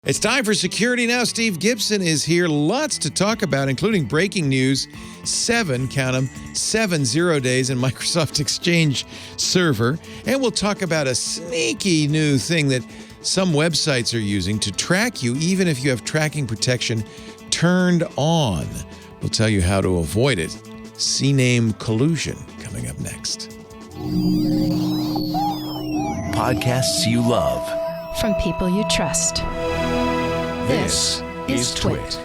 It's time for Security Now. Steve Gibson is here. Lots to talk about, including breaking news, 7 0 days in Microsoft Exchange Server. And we'll talk about a sneaky new thing that some websites are using to track you, even if you have tracking protection turned on. We'll tell you how to avoid it. CNAME Collusion coming up next. Podcasts you love. From people you trust. This is TWiT.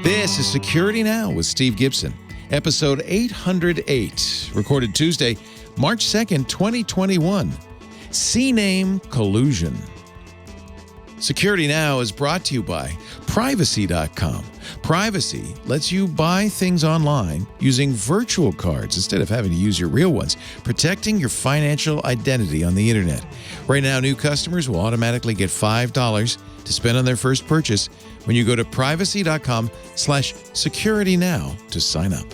This is Security Now with Steve Gibson, episode 808, recorded Tuesday, March 2nd, 2021. CNAME Collusion. Security Now is brought to you by Privacy.com. Privacy lets you buy things online using virtual cards instead of having to use your real ones, protecting your financial identity on the internet. Right now, new customers will automatically get $5 to spend on their first purchase when you go to privacy.com/securitynow to sign up.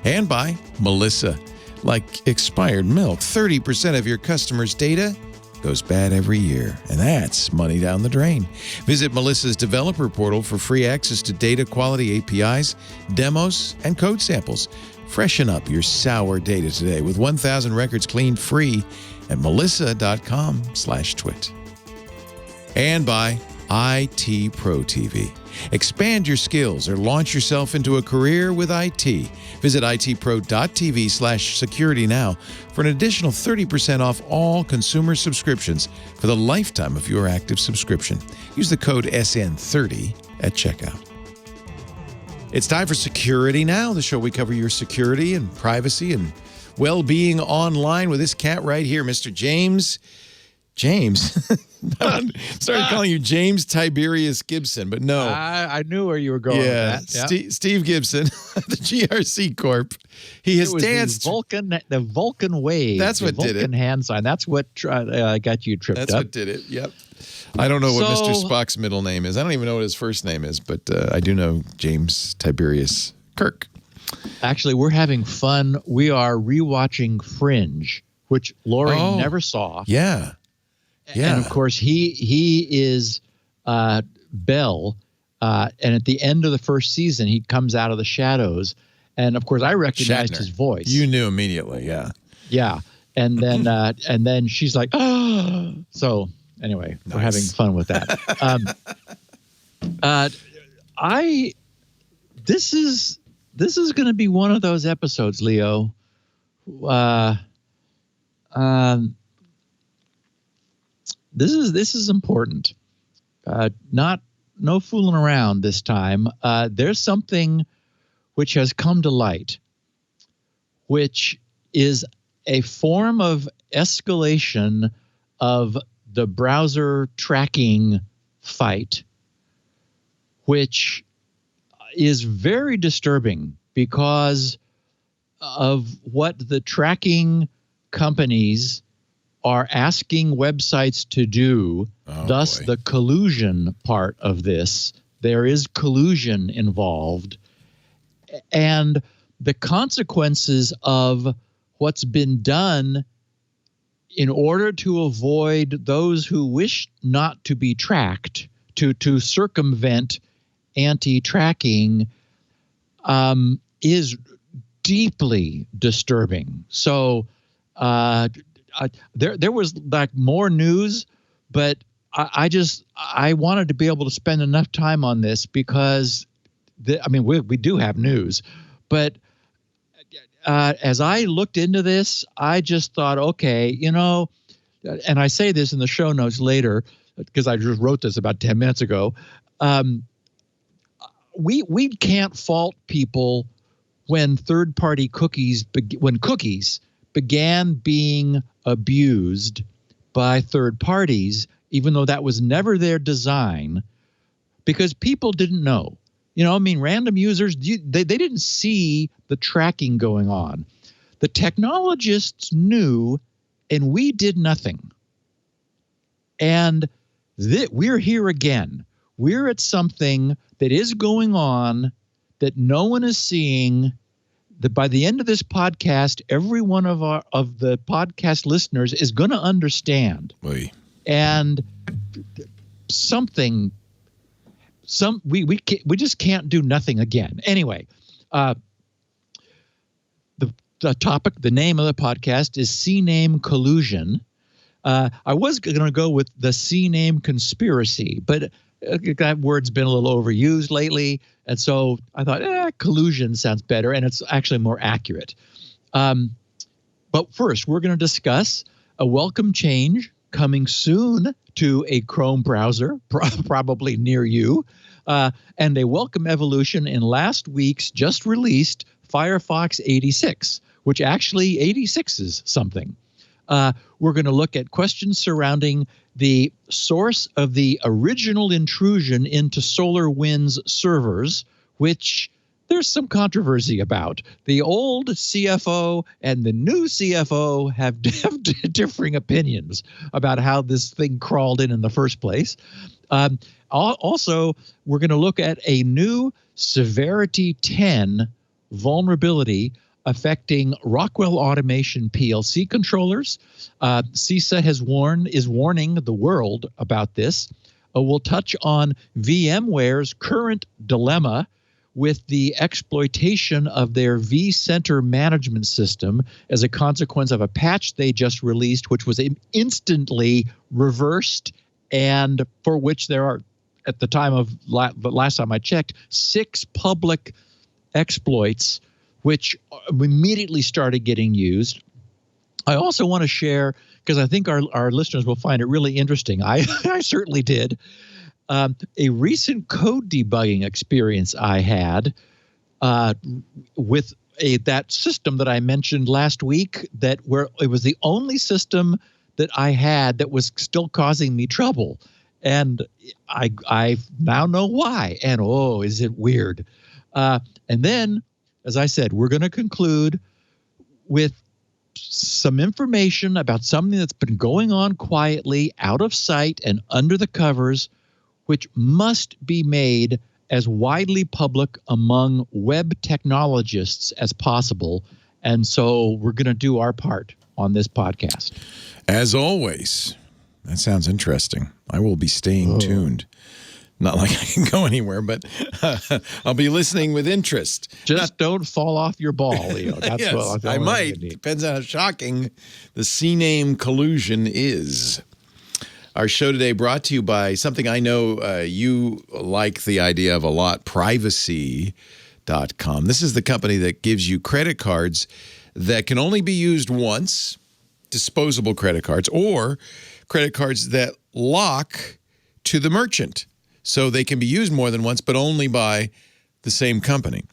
And by Melissa. Like expired milk, 30% of your customers' data goes bad every year, and that's money down the drain. Visit Melissa's developer portal for free access to data quality APIs, demos, and code samples. Freshen up your sour data today with 1,000 records cleaned free at melissa.com/twit. And by ITProTV. Expand your skills or launch yourself into a career with IT. Visit itpro.tv/securitynow for an additional 30% off all consumer subscriptions for the lifetime of your active subscription. Use the code SN30 at checkout. It's time for Security Now, the show we cover your security and privacy and well-being online with this cat right here, Mr. James. Started calling you James Tiberius Gibson, but no. I knew where you were going with that. Yeah. Steve Gibson, the GRC Corp. He has danced. The Vulcan wave. That's what did it. The Vulcan hand sign. That's what got you tripped up. That's what did it, yep. I don't know what Mr. Spock's middle name is. I don't even know what his first name is, but I do know James Tiberius Kirk. Actually, we're having fun. We are rewatching Fringe, which Lori never saw. Yeah. Yeah. And of course, he is Bell. And at the end of the first season, he comes out of the shadows. And of course, I recognized his voice. You knew immediately, yeah. Yeah. And then she's like, oh. So anyway, nice. We're having fun with that. This is going to be one of those episodes, Leo. This is important. No fooling around this time. There's something which has come to light, which is a form of escalation of the browser tracking fight, which is very disturbing because of what the tracking companies are asking websites to do, thus the collusion part of this. There is collusion involved. And the consequences of what's been done in order to avoid those who wish not to be tracked, to circumvent anti-tracking, is deeply disturbing. So there was like more news, but I wanted to be able to spend enough time on this because we do have news, but as I looked into this, I just thought, okay, and I say this in the show notes later because I just wrote this about 10 minutes ago. We can't fault people when third-party cookies began being abused by third parties, even though that was never their design, because people didn't know. Random users, they didn't see the tracking going on. The technologists knew, and we did nothing. And we're here again. We're at something that is going on that no one is seeing, that by the end of this podcast, every one of the podcast listeners is going to understand. Oy. and we just can't do nothing again. Anyway, the topic, the name of the podcast is CNAME Collusion. I was going to go with the CNAME Conspiracy, but that word's been a little overused lately, and so I thought collusion sounds better, and it's actually more accurate. But first, we're going to discuss a welcome change coming soon to a Chrome browser, probably near you, and a welcome evolution in last week's just released Firefox 86, which actually 86 is something. We're going to look at questions surrounding the source of the original intrusion into SolarWinds servers, which there's some controversy about. The old CFO and the new CFO have differing opinions about how this thing crawled in the first place. Also, we're going to look at a new Severity 10 vulnerability affecting Rockwell Automation PLC controllers. CISA is warning the world about this. We'll touch on VMware's current dilemma with the exploitation of their vCenter management system as a consequence of a patch they just released, which was instantly reversed, and for which there are, at the time of the last time I checked, 6 public exploits which immediately started getting used. I also want to share, because I think our listeners will find it really interesting. I certainly did. A recent code debugging experience I had with that system that I mentioned last week, where it was the only system that I had that was still causing me trouble. And I now know why. And is it weird? And then, as I said, we're going to conclude with some information about something that's been going on quietly, out of sight and under the covers, which must be made as widely public among web technologists as possible. And so we're going to do our part on this podcast. As always, that sounds interesting. I will be staying tuned. Not like I can go anywhere, but I'll be listening with interest. Just don't fall off your ball, Leo. That's yes, what I might. Depends on how shocking the CNAME collusion is. Our show today brought to you by something I know you like the idea of a lot, privacy.com. This is the company that gives you credit cards that can only be used once, disposable credit cards, or credit cards that lock to the merchant. So they can be used more than once, but only by the same company.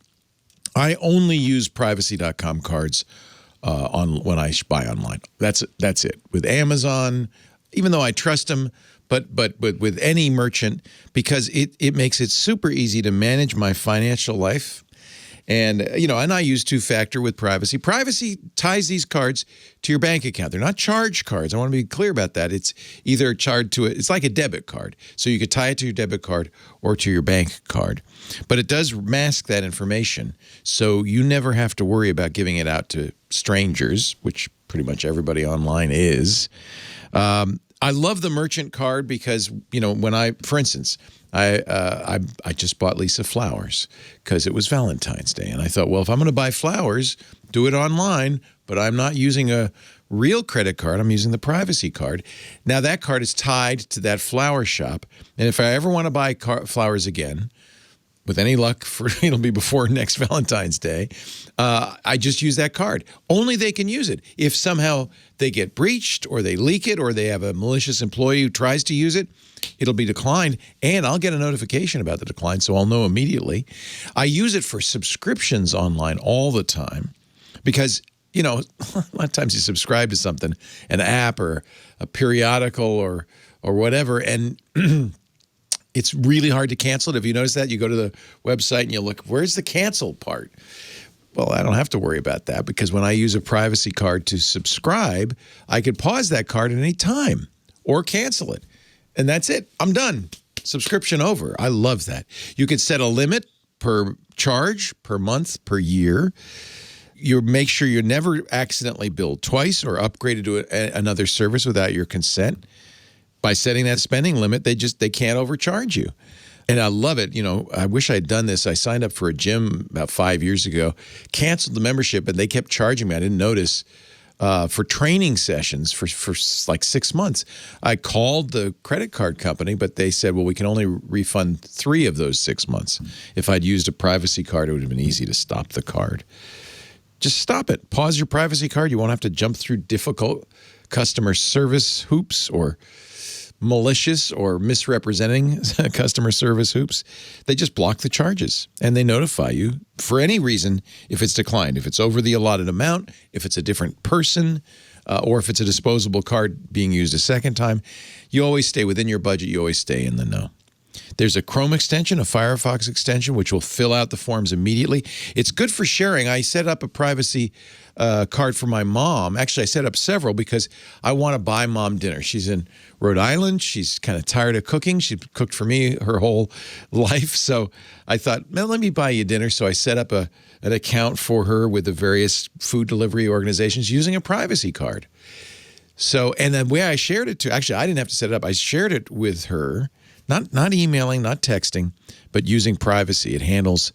I only use privacy.com cards when I buy online. That's it. With Amazon, even though I trust them, but with any merchant, because it makes it super easy to manage my financial life. And, and I use two-factor with privacy. Privacy ties these cards to your bank account. They're not charge cards. I want to be clear about that. It's either charged to it. It's like a debit card. So you could tie it to your debit card or to your bank card. But it does mask that information. So you never have to worry about giving it out to strangers, which pretty much everybody online is. I love the merchant card because, for instance, I just bought Lisa flowers because it was Valentine's Day. And I thought, well, if I'm going to buy flowers, do it online, but I'm not using a real credit card. I'm using the privacy card. Now, that card is tied to that flower shop. And if I ever want to buy flowers again, with any luck, it'll be before next Valentine's Day, I just use that card. Only they can use it. If somehow they get breached or they leak it or they have a malicious employee who tries to use it, it'll be declined, and I'll get a notification about the decline, so I'll know immediately. I use it for subscriptions online all the time because, a lot of times you subscribe to something, an app or a periodical or whatever, and it's really hard to cancel it. If you notice that, you go to the website and you look, where's the cancel part? Well, I don't have to worry about that because when I use a privacy card to subscribe, I could pause that card at any time or cancel it. And that's it. I'm done. Subscription over. I love that. You could set a limit per charge, per month, per year. You make sure you're never accidentally billed twice or upgraded to another service without your consent. By setting that spending limit, they can't overcharge you. And I love it. I wish I'd done this. I signed up for a gym about 5 years ago, canceled the membership, and they kept charging me. I didn't notice for training sessions for like 6 months. I called the credit card company, but they said, well, we can only refund 3 of those 6 months. If I'd used a privacy card, it would have been easy to stop the card. Just stop it. Pause your privacy card. You won't have to jump through difficult customer service hoops or malicious or misrepresenting customer service hoops. They just block the charges and they notify you for any reason if it's declined, if it's over the allotted amount, if it's a different person, or if it's a disposable card being used a second time. You always stay within your budget. You always stay in the know. There's a Chrome extension, a Firefox extension, which will fill out the forms immediately. It's good for sharing. I set up a privacy card for my mom. Actually, I set up several because I want to buy mom dinner. She's in Rhode Island. She's kind of tired of cooking. She's cooked for me her whole life. So I thought, well, let me buy you dinner. So I set up an account for her with the various food delivery organizations using a privacy card. So, and the way I shared it to, actually, I didn't have to set it up. I shared it with her. Not emailing, not texting, but using privacy. It handles,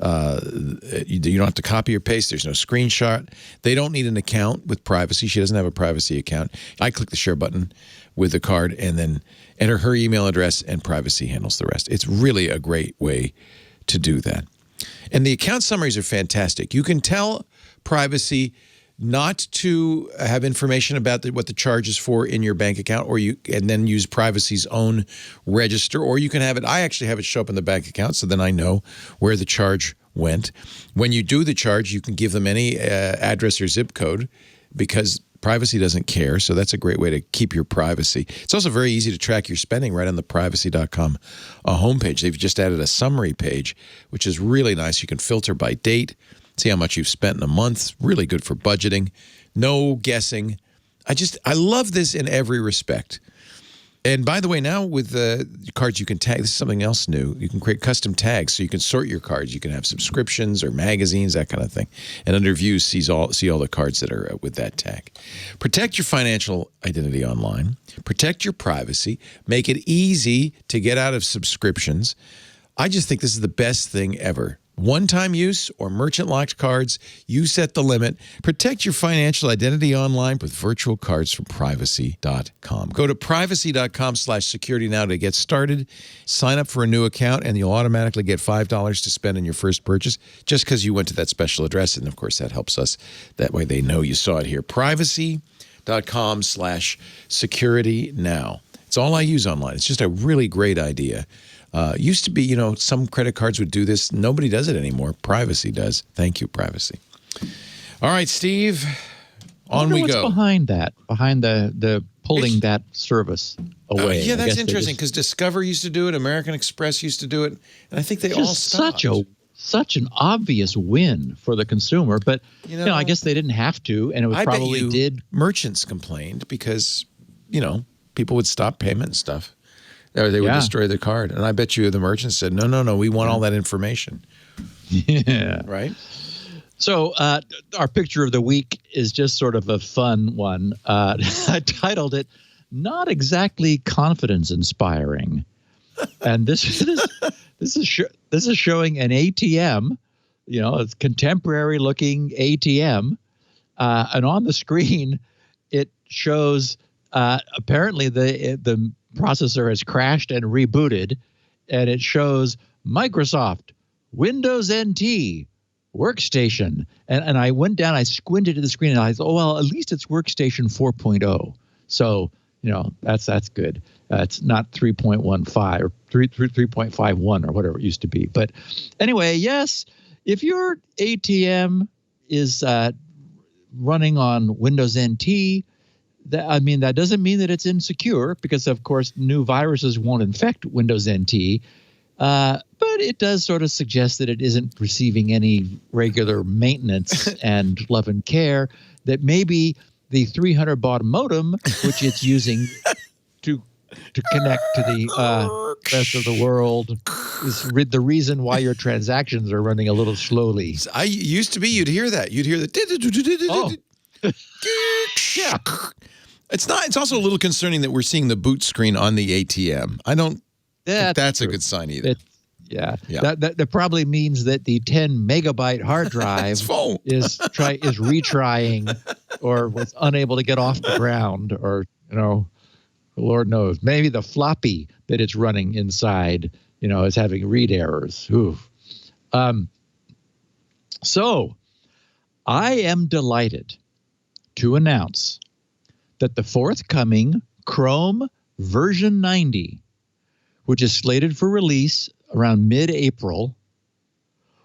you don't have to copy or paste. There's no screenshot. They don't need an account with privacy. She doesn't have a privacy account. I click the share button with the card and then enter her email address, and privacy handles the rest. It's really a great way to do that. And the account summaries are fantastic. You can tell privacy not to have information about what the charge is for in your bank account, and then use privacy's own register, or you can have it. I actually have it show up in the bank account, so then I know where the charge went. When you do the charge, you can give them any address or zip code because privacy doesn't care. So that's a great way to keep your privacy. It's also very easy to track your spending right on the privacy.com homepage. They've just added a summary page, which is really nice. You can filter by date. See how much you've spent in a month. Really good for budgeting. No guessing. I love this in every respect. And by the way, now with the cards you can tag, this is something else new. You can create custom tags so you can sort your cards. You can have subscriptions or magazines, that kind of thing. And under Views, see all the cards that are with that tag. Protect your financial identity online. Protect your privacy. Make it easy to get out of subscriptions. I just think this is the best thing ever. One-time use or merchant-locked cards, you set the limit. Protect your financial identity online with virtual cards from privacy.com. Go to privacy.com/security now to get started. Sign up for a new account, and you'll automatically get $5 to spend on your first purchase just because you went to that special address. And, of course, that helps us. That way they know you saw it here. Privacy.com/security now. It's all I use online. It's just a really great idea. Used to be, some credit cards would do this. Nobody does it anymore. Privacy does. Thank you, privacy. All right, Steve, on we go. What's behind that? Behind the pulling that service away? Yeah, that's interesting because Discover used to do it. American Express used to do it. And I think they all stopped. Such an obvious win for the consumer. But, I guess they didn't have to. And it was merchants complained because, people would stop payment and stuff. Or they would destroy the card. And I bet you the merchant said, no, we want all that information. Yeah. Right? So our picture of the week is just sort of a fun one. I titled it, Not Exactly Confidence Inspiring. And this is showing an ATM, a contemporary looking ATM. And on the screen, it shows apparently the processor has crashed and rebooted, and it shows Microsoft, Windows NT, Workstation. And I went down, I squinted at the screen, and I thought, well, at least it's Workstation 4.0. So, that's good. It's not 3.15 or 3.51 or whatever it used to be. But anyway, yes, if your ATM is running on Windows NT, that doesn't mean that it's insecure because, of course, new viruses won't infect Windows NT. But it does sort of suggest that it isn't receiving any regular maintenance and love and care, that maybe the 300 baud modem, which it's using to connect to the rest of the world, is the reason why your transactions are running a little slowly. I used to be, you'd hear that. You'd hear the... Oh. Yeah. It's not. It's also a little concerning that we're seeing the boot screen on the ATM. I don't think that's a good sign either. Yeah. That probably means that the 10 megabyte hard drive is retrying or was unable to get off the ground, or Lord knows, maybe the floppy that it's running inside is having read errors. Oof. So I am delighted to announce that the forthcoming Chrome version 90, which is slated for release around mid-April,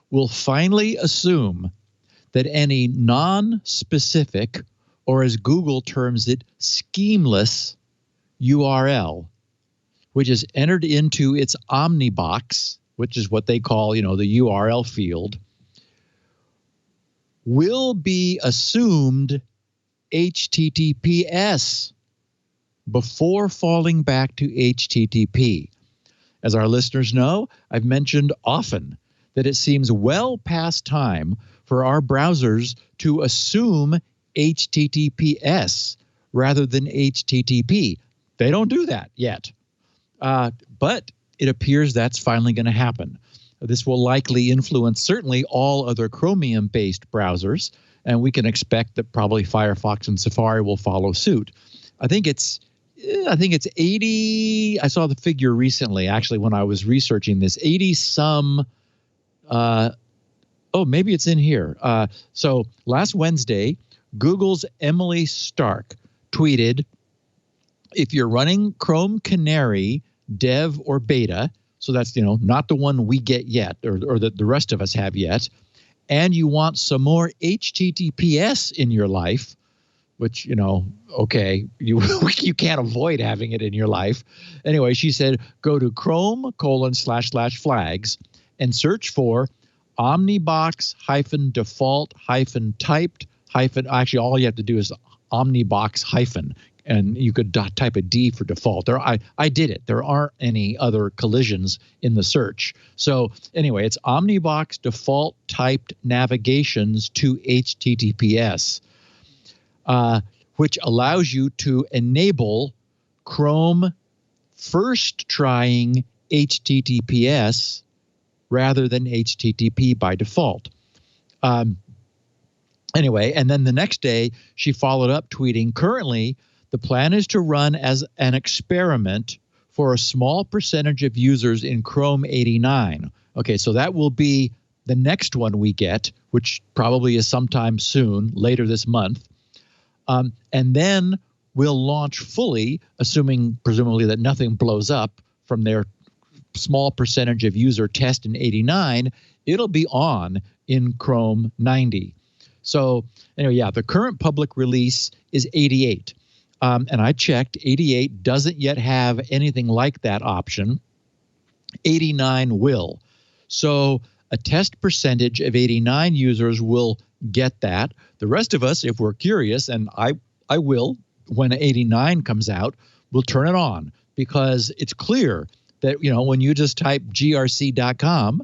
will finally assume that any non-specific, or as Google terms it, schemeless URL, which is entered into its Omnibox, which is what they call, the URL field, will be assumed HTTPS before falling back to HTTP. As our listeners know, I've mentioned often that it seems well past time for our browsers to assume HTTPS rather than HTTP. They don't do that yet, but it appears that's finally going to happen. This will likely influence certainly all other Chromium-based browsers, and we can expect that probably Firefox and Safari will follow suit. I think it's 80. I saw the figure recently, actually, when I was researching this. 80-some. Maybe it's in here. So last Wednesday, Google's Emily Stark tweeted, if you're running Chrome Canary, Dev, or Beta, so that's not the one we get yet, or that the rest of us have yet, and you want some more HTTPS in your life, which, okay, you can't avoid having it in your life. Anyway, she said, go to Chrome://flags and search for Omnibox-default-typed- actually, all you have to do is Omnibox-, and you could type a D for default. I did it. There aren't any other collisions in the search. So anyway, it's Omnibox default-typed navigations to HTTPS. Which allows you to enable Chrome first trying HTTPS rather than HTTP by default. Anyway, and then the next day, she followed up tweeting, currently, the plan is to run as an experiment for a small percentage of users in Chrome 89. Okay, so that will be the next one we get, which probably is sometime soon, later this month. And then we'll launch fully, assuming presumably that nothing blows up from their small percentage of user test in 89. It'll be on in Chrome 90. So anyway, yeah, the current public release is 88. And I checked, 88 doesn't yet have anything like that option. 89 will. So a test percentage of 89 users will get that. The rest of us, if we're curious, and I will, when 89 comes out, we'll turn it on, because it's clear that, when you just type grc.com,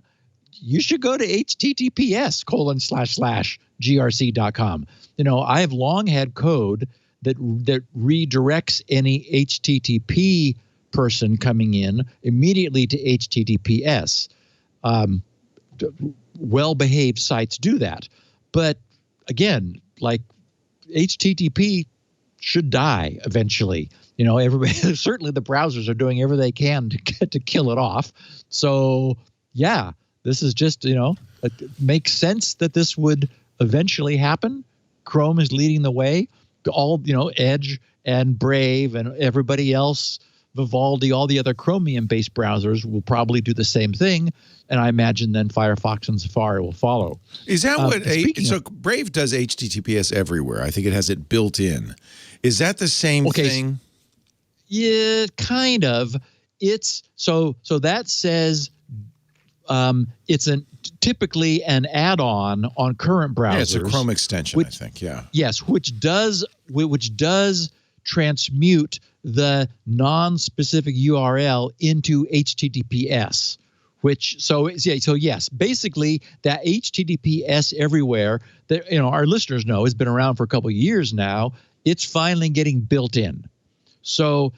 you should go to https://grc.com. I have long had code that redirects any HTTP person coming in immediately to HTTPS. Well-behaved sites do that. But again, like HTTP should die eventually. Everybody, certainly the browsers are doing everything they can to kill it off. So yeah, this is just, it makes sense that this would eventually happen. Chrome is leading the way. All, Edge and Brave and everybody else, Vivaldi, all the other Chromium-based browsers will probably do the same thing, and I imagine then Firefox and Safari will follow. Is that so Brave does HTTPS everywhere. I think it has it built in. Is that the same thing? Yeah, kind of. It's so that says it's typically an add-on on current browsers. Yeah, it's a Chrome extension, I think. Yeah. Yes, which does transmute the non-specific URL into HTTPS. So yes, basically that HTTPS everywhere that our listeners know has been around for a couple of years now. It's finally getting built in. So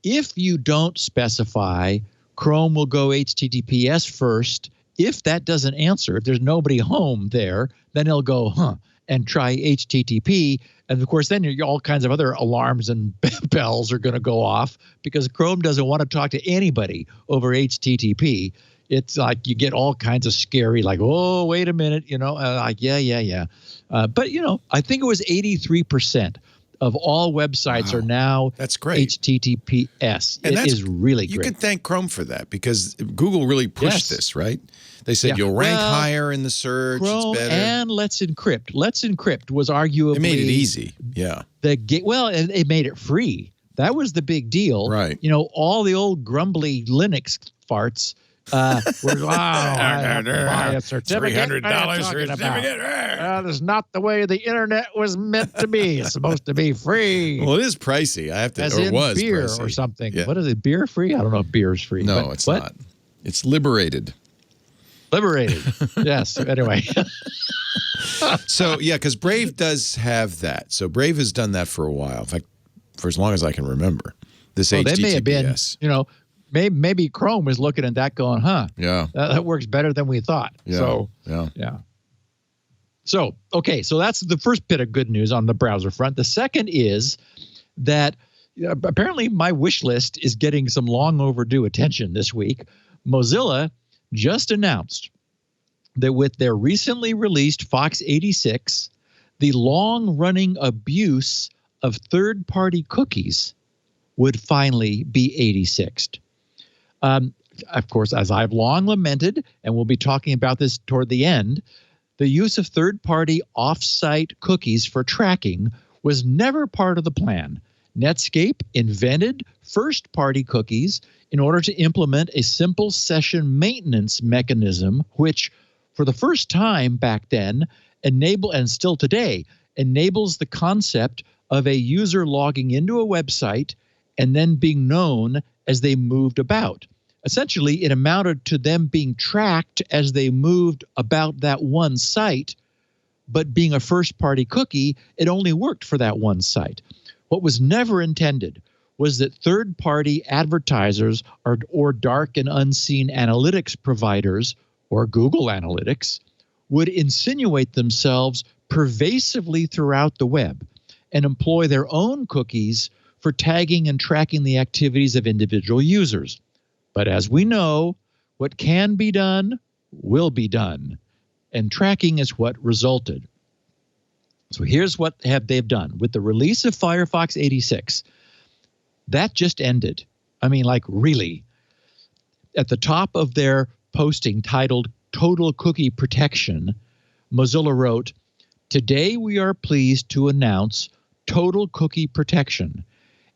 if you don't specify, Chrome will go HTTPS first. If that doesn't answer, if there's nobody home there, then it'll go, and try HTTP. And of course, then all kinds of other alarms and bells are going to go off because Chrome doesn't want to talk to anybody over HTTP. It's like you get all kinds of scary, like, oh, wait a minute, like, yeah. But, I think it was 83% of all websites are now that's great. HTTPS. And it is really great. You can thank Chrome for that because Google really pushed this, right? They said you'll rank higher in the search. Chrome, it's better. And Let's Encrypt. Let's Encrypt was arguably... It made it easy, yeah. It made it free. That was the big deal. Right. All the old grumbly Linux farts were, I have to buy a certificate. $300 for a certificate. That is not the way the internet was meant to be. It's supposed to be free. Well, it is pricey. I have to, As or in was beer pricey. or something. Yeah. What is it? Beer free? I don't know if beer is free. No, it's not. It's liberated. Liberated. Yes. Anyway. So, yeah, because Brave does have that. So Brave has done that for a while. In fact, for as long as I can remember. This HTTPS. They may have been, maybe Chrome is looking at that going, yeah, that works better than we thought. Yeah. So, yeah. So, okay, so that's the first bit of good news on the browser front. The second is that apparently my wish list is getting some long overdue attention this week. Mozilla just announced that with their recently released Fox 86, the long-running abuse of third-party cookies would finally be 86'd. Of course, as I've long lamented, and we'll be talking about this toward the end, the use of third-party off-site cookies for tracking was never part of the plan. Netscape invented first-party cookies in order to implement a simple session maintenance mechanism, which, for the first time back then, and still today, enables the concept of a user logging into a website and then being known as they moved about. Essentially, it amounted to them being tracked as they moved about that one site, but being a first-party cookie, it only worked for that one site. What was never intended was that third-party advertisers or dark and unseen analytics providers, or Google Analytics, would insinuate themselves pervasively throughout the web and employ their own cookies for tagging and tracking the activities of individual users. But as we know, what can be done will be done, and tracking is what resulted. So here's what they've done. With the release of Firefox 86, that just ended. I mean, like, really. At the top of their posting titled Total Cookie Protection, Mozilla wrote, "Today we are pleased to announce Total Cookie Protection,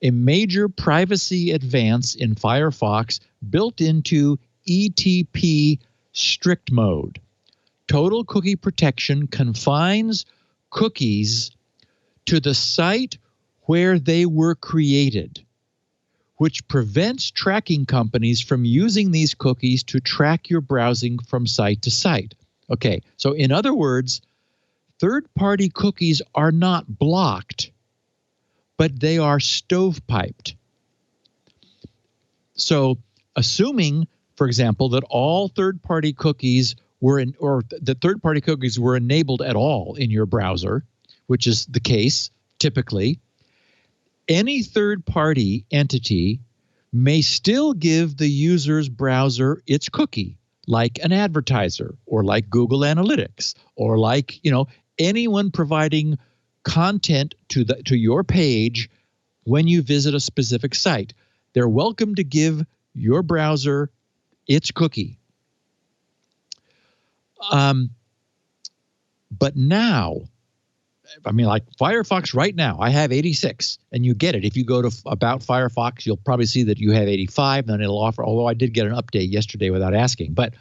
a major privacy advance in Firefox built into ETP strict mode. Total Cookie Protection confines cookies to the site where they were created, which prevents tracking companies from using these cookies to track your browsing from site to site." Okay, so in other words, third-party cookies are not blocked, but they are stovepiped. So assuming, for example, that all third-party cookies that third-party cookies were enabled at all in your browser, which is the case typically, any third-party entity may still give the user's browser its cookie, like an advertiser or like Google Analytics or like, anyone providing content to your page when you visit a specific site. They're welcome to give your browser its cookie. But now, I mean, like Firefox right now, I have 86, and you get it. If you go to About Firefox, you'll probably see that you have 85, then it'll offer, although I did get an update yesterday without asking. But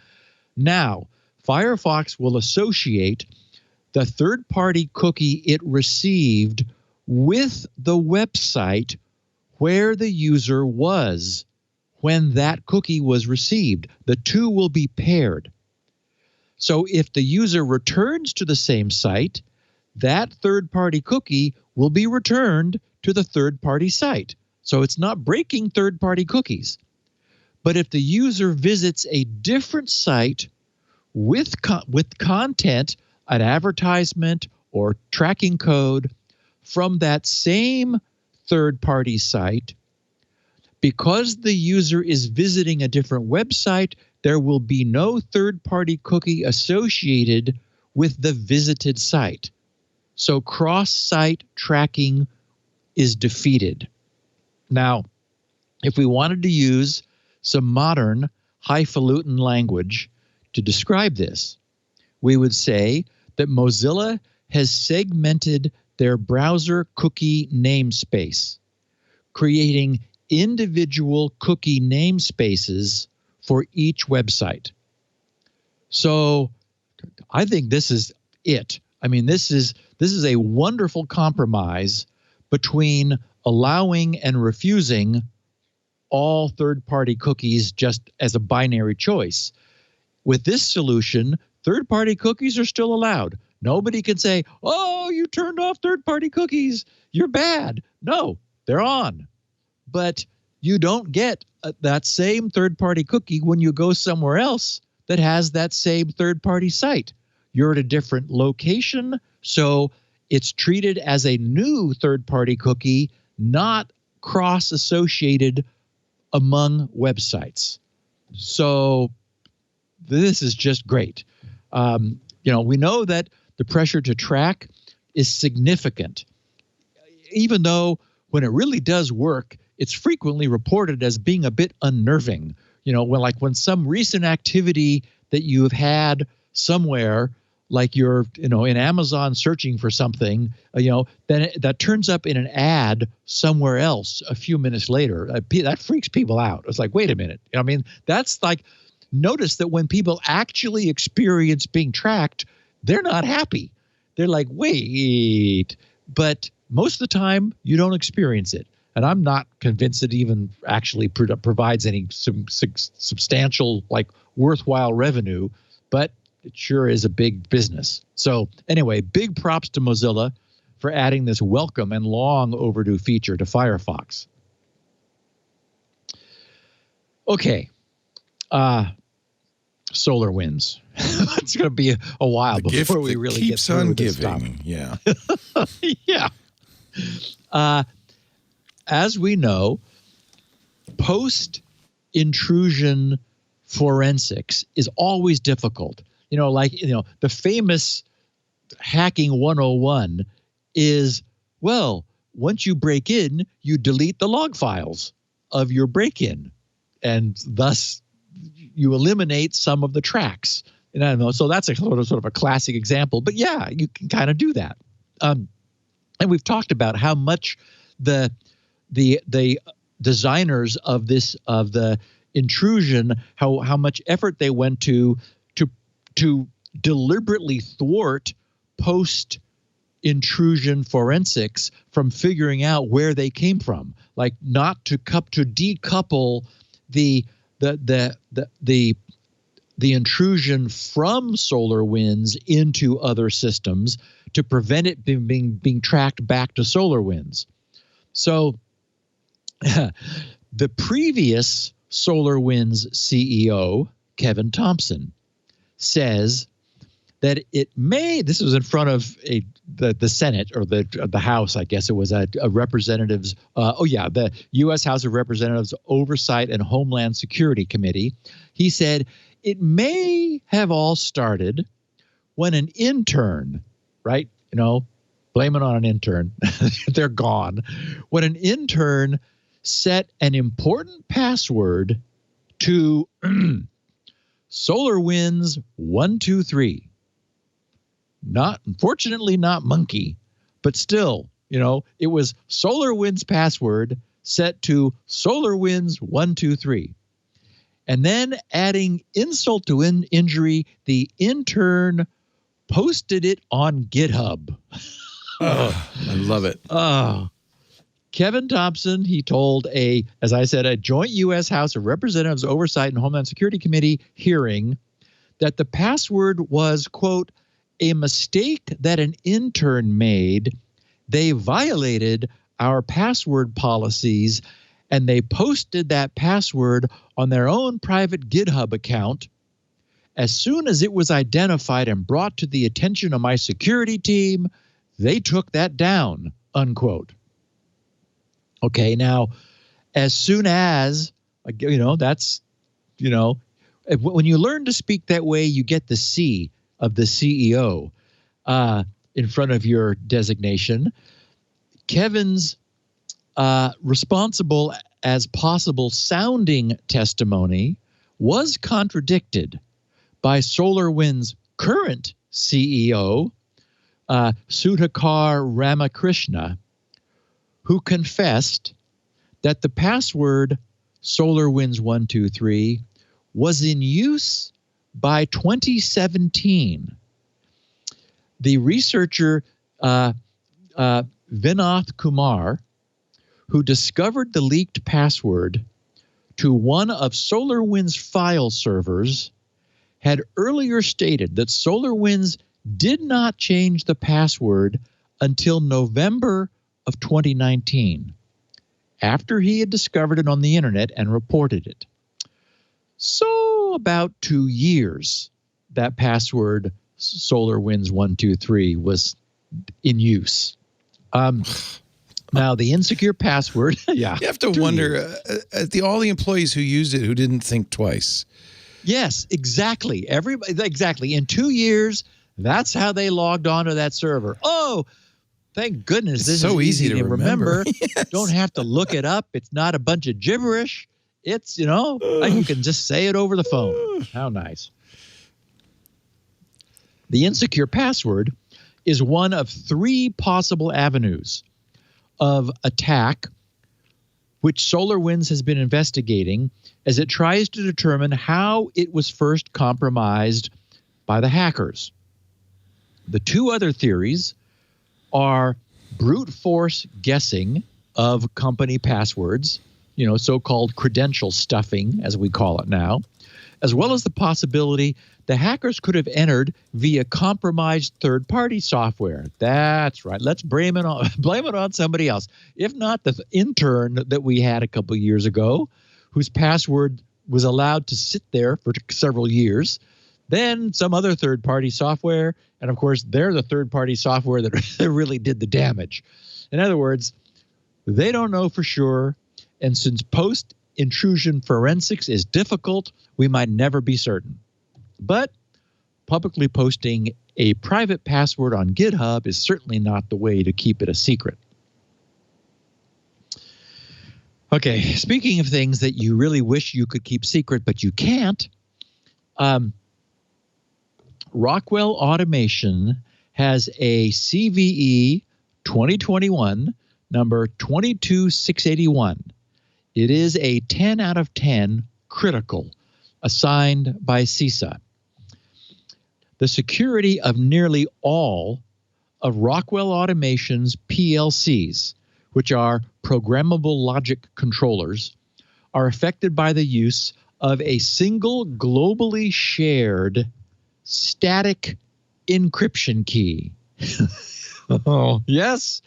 now, Firefox will associate the third-party cookie it received with the website where the user was when that cookie was received. The two will be paired. So if the user returns to the same site, that third-party cookie will be returned to the third-party site. So it's not breaking third-party cookies. But if the user visits a different site with content, an advertisement or tracking code from that same third-party site, because the user is visiting a different website, there will be no third-party cookie associated with the visited site. So cross-site tracking is defeated. Now, if we wanted to use some modern highfalutin language to describe this, we would say that Mozilla has segmented their browser cookie namespace, creating individual cookie namespaces for each website. So I think this is it. I mean, this is a wonderful compromise between allowing and refusing all third-party cookies just as a binary choice. With this solution, third-party cookies are still allowed. Nobody can say, oh, you turned off third-party cookies, you're bad. No, they're on. But you don't get that same third-party cookie when you go somewhere else that has that same third-party site. You're at a different location, so it's treated as a new third-party cookie, not cross-associated among websites. So this is just great. We know that the pressure to track is significant, even though when it really does work, it's frequently reported as being a bit unnerving. When some recent activity that you've had somewhere, like you're, in Amazon searching for something, then that turns up in an ad somewhere else a few minutes later. That freaks people out. It's like, wait a minute. That's like, notice that when people actually experience being tracked, they're not happy. They're like, wait. But most of the time, you don't experience it. And I'm not convinced it even actually provides any substantial, worthwhile revenue, but it sure is a big business. So anyway, big props to Mozilla for adding this welcome and long overdue feature to Firefox. Okay. SolarWinds. It's going to be a while before we really get through this stuff. Yeah. Yeah. As we know, post-intrusion forensics is always difficult. The famous hacking 101 is, once you break in, you delete the log files of your break-in, and thus you eliminate some of the tracks. And I don't know, so that's a sort of a classic example. But yeah, you can kind of do that. And we've talked about how much the designers of the intrusion, how much effort they went to deliberately thwart post-intrusion forensics from figuring out where they came from, like not to decouple the intrusion from SolarWinds into other systems to prevent it being tracked back to SolarWinds. So the previous SolarWinds CEO, Kevin Thompson, says that it may, this was in front of the Senate or the House, I guess it was a representatives, the U.S. House of Representatives Oversight and Homeland Security Committee. He said it may have all started when an intern, right? Blame it on an intern. They're gone. When an intern set an important password to SolarWinds 123. Unfortunately not monkey, but still, it was SolarWinds password set to SolarWinds 123. And then adding insult to injury, the intern posted it on GitHub. I love it. Kevin Thompson, he told a joint U.S. House of Representatives Oversight and Homeland Security Committee hearing that the password was, quote, a mistake that an intern made. They violated our password policies, and they posted that password on their own private GitHub account. As soon as it was identified and brought to the attention of my security team, they took that down, unquote. Okay, now, as soon as, that's, when you learn to speak that way, you get the C of the CEO in front of your designation. Kevin's responsible as possible sounding testimony was contradicted by SolarWinds' current CEO, Sudhakar Ramakrishna, who confessed that the password SolarWinds123 was in use by 2017. The researcher Vinoth Kumar, who discovered the leaked password to one of SolarWinds' file servers, had earlier stated that SolarWinds did not change the password until November of 2019, after he had discovered it on the internet and reported it. So about 2 years, that password SolarWinds123 was in use. Now, the insecure password, yeah. You have to wonder, all the employees who used it who didn't think twice. Yes, exactly. Exactly. In 2 years, that's how they logged onto that server. Oh, thank goodness this so is easy to remember. Yes. Don't have to look it up. It's not a bunch of gibberish. It's, you can just say it over the phone. How nice. The insecure password is one of 3 possible avenues of attack which SolarWinds has been investigating as it tries to determine how it was first compromised by the hackers. The 2 other theories are brute force guessing of company passwords, so-called credential stuffing, as we call it now, as well as the possibility the hackers could have entered via compromised third-party software. That's right. Let's blame it on somebody else. If not the intern that we had a couple of years ago, whose password was allowed to sit there for several years, then some other third-party software, and of course, they're the third-party software that really did the damage. In other words, they don't know for sure, and since post-intrusion forensics is difficult, we might never be certain. But publicly posting a private password on GitHub is certainly not the way to keep it a secret. Okay, speaking of things that you really wish you could keep secret, but you can't, Rockwell Automation has a CVE 2021 number 22681. It is a 10 out of 10 critical, assigned by CISA. The security of nearly all of Rockwell Automation's PLCs, which are programmable logic controllers, are affected by the use of a single globally shared static encryption key. Oh, yes.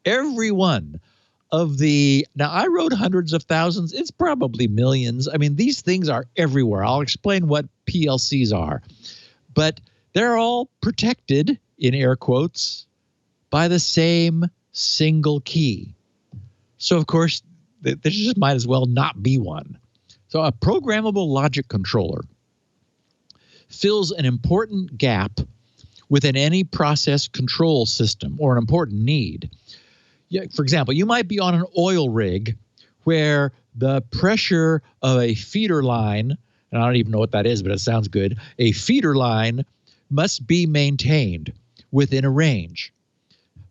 Every one of now I wrote hundreds of thousands. It's probably millions. I mean, these things are everywhere. I'll explain what PLCs are. But they're all protected, in air quotes, by the same single key. So, of course, there just might as well not be one. So a programmable logic controller fills an important gap within any process control system or an important need. Yeah, for example, you might be on an oil rig where the pressure of a feeder line, and I don't even know what that is, but it sounds good, a feeder line must be maintained within a range.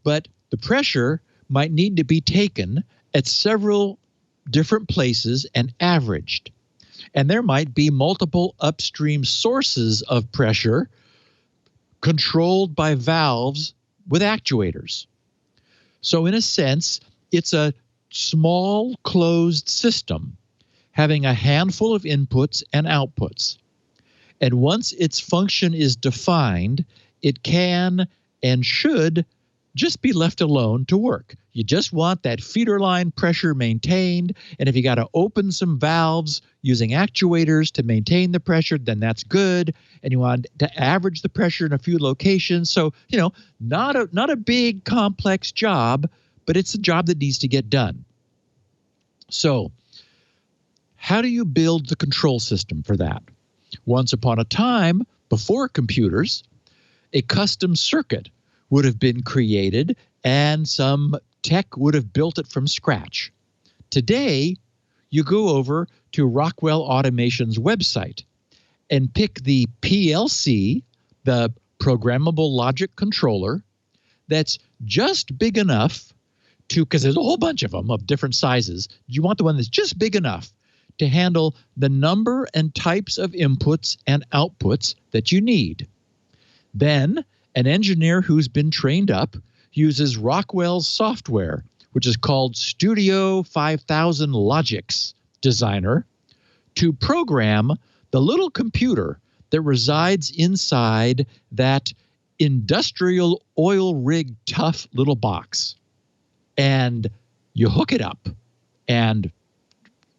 But the pressure might need to be taken at several different places and averaged. And there might be multiple upstream sources of pressure controlled by valves with actuators. So in a sense, it's a small closed system having a handful of inputs and outputs. And once its function is defined, it can and should just be left alone to work. You just want that feeder line pressure maintained, and if you got to open some valves using actuators to maintain the pressure, then that's good. And you want to average the pressure in a few locations. So, not a big complex job, but it's a job that needs to get done. So, how do you build the control system for that? Once upon a time, before computers, a custom circuit would have been created and some tech would have built it from scratch. Today, you go over to Rockwell Automation's website and pick the PLC, the programmable logic controller, that's just big enough to, because there's a whole bunch of them of different sizes, you want the one that's just big enough to handle the number and types of inputs and outputs that you need. Then, an engineer who's been trained up uses Rockwell's software, which is called Studio 5000 Logix Designer, to program the little computer that resides inside that industrial oil rig tough little box. And you hook it up, and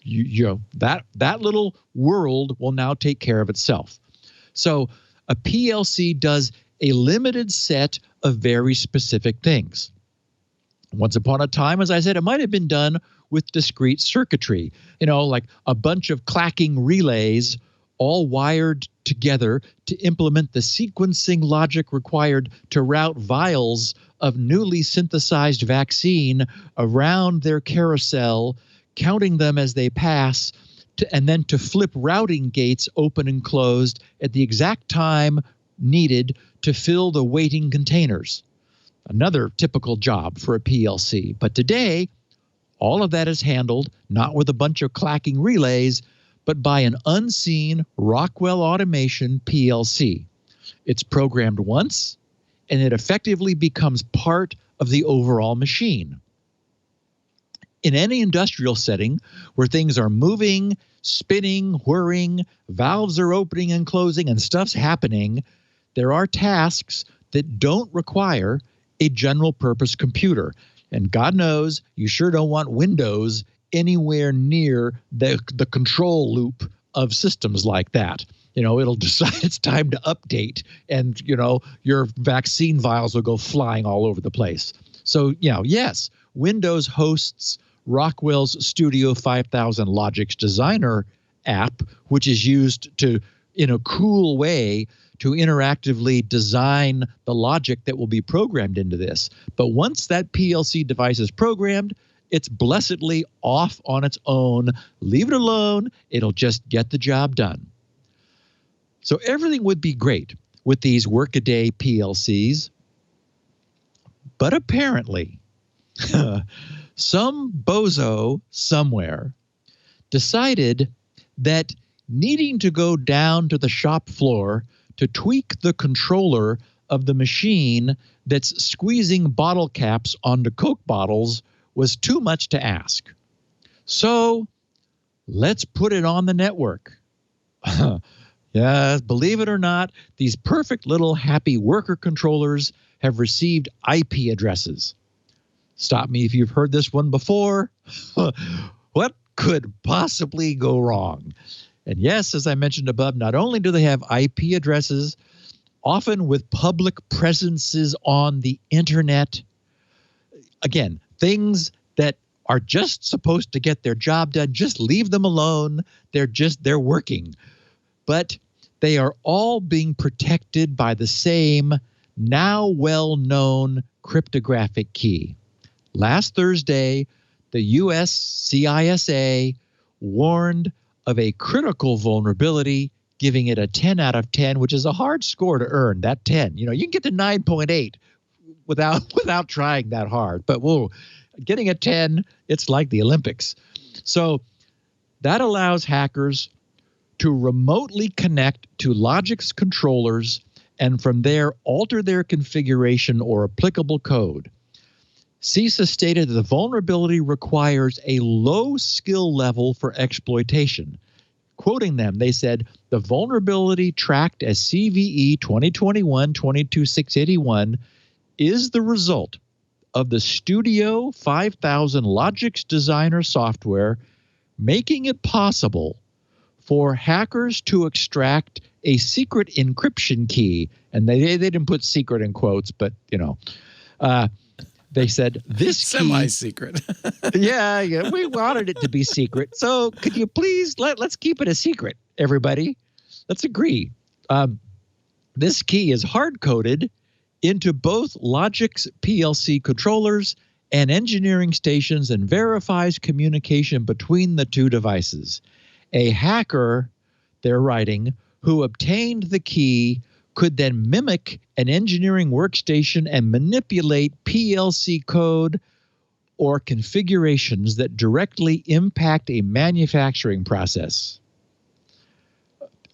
that little world will now take care of itself. So a PLC does a limited set of very specific things. Once upon a time, as I said, it might have been done with discrete circuitry, like a bunch of clacking relays all wired together to implement the sequencing logic required to route vials of newly synthesized vaccine around their carousel, counting them as they pass, and then to flip routing gates open and closed at the exact time needed to fill the waiting containers. Another typical job for a PLC. But today, all of that is handled not with a bunch of clacking relays, but by an unseen Rockwell Automation PLC. It's programmed once, and it effectively becomes part of the overall machine. In any industrial setting where things are moving, spinning, whirring, valves are opening and closing, and stuff's happening, there are tasks that don't require a general purpose computer. And God knows you sure don't want Windows anywhere near the control loop of systems like that. It'll decide it's time to update, and, your vaccine vials will go flying all over the place. So, yes, Windows hosts Rockwell's Studio 5000 Logix Designer app, which is used to, in a cool way, to interactively design the logic that will be programmed into this. But once that PLC device is programmed, it's blessedly off on its own. Leave it alone. It'll just get the job done. So everything would be great with these workaday PLCs. But apparently, some bozo somewhere decided that needing to go down to the shop floor to tweak the controller of the machine that's squeezing bottle caps onto Coke bottles was too much to ask. So let's put it on the network. Yes, believe it or not, these perfect little happy worker controllers have received IP addresses. Stop me if you've heard this one before. What could possibly go wrong? And yes, as I mentioned above, not only do they have IP addresses, often with public presences on the internet, again, things that are just supposed to get their job done, just leave them alone. They're working. But they are all being protected by the same now well-known cryptographic key. Last Thursday, the US CISA warned of a critical vulnerability, giving it a 10 out of 10, which is a hard score to earn, that 10. You can get to 9.8 without trying that hard. But getting a 10, it's like the Olympics. So that allows hackers to remotely connect to Logix controllers and from there alter their configuration or applicable code. CISA stated that the vulnerability requires a low skill level for exploitation. quoting them, they said, the vulnerability tracked as CVE 2021-22681 is the result of the Studio 5000 Logix Designer software making it possible for hackers to extract a secret encryption key. And they didn't put secret in quotes, but, they said this semi-secret. Yeah, we wanted it to be secret. So could you please let's keep it a secret, everybody. Let's agree. This key is hard-coded into both Logix PLC controllers and engineering stations and verifies communication between the two devices. A hacker, they're writing, who obtained the key could then mimic an engineering workstation and manipulate PLC code or configurations that directly impact a manufacturing process.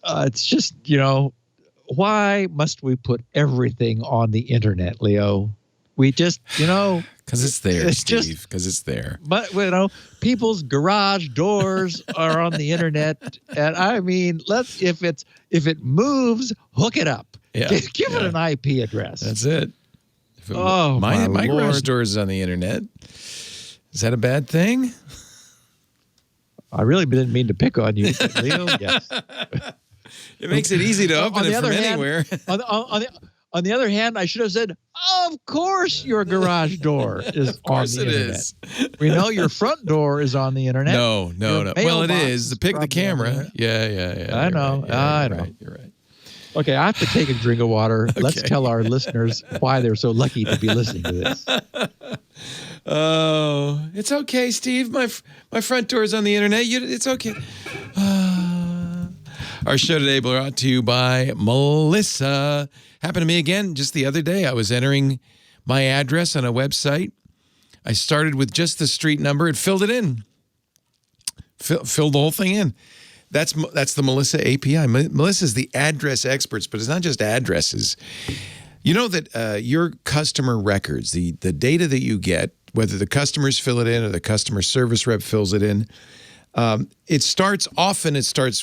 It's just, why must we put everything on the internet, Leo? We just, Because it's there, Steve. Because it's there. But, people's garage doors are on the internet. And I mean, if it moves, hook it up. Yeah. Give it an IP address. That's it. My garage door is on the internet. Is that a bad thing? I really didn't mean to pick on you, Leo. Yes. It makes it easy to open it from anywhere. On the other hand, I should have said, of course your garage door is on the internet. Is. We know your front door is on the internet. No. Well, it is. Pick the camera. Yeah. I know. You're right. Okay, I have to take a drink of water. Okay. Let's tell our listeners why they're so lucky to be listening to this. Oh, it's okay, Steve. My front door is on the internet. It's okay. Our show today brought to you by Melissa. Happened to me again just the other day. I was entering my address on a website. I started with just the street number and filled it in. Filled the whole thing in. That's the Melissa API. Melissa's the address experts, but it's not just addresses. You know that your customer records, the data that you get, whether the customers fill it in or the customer service rep fills it in, it starts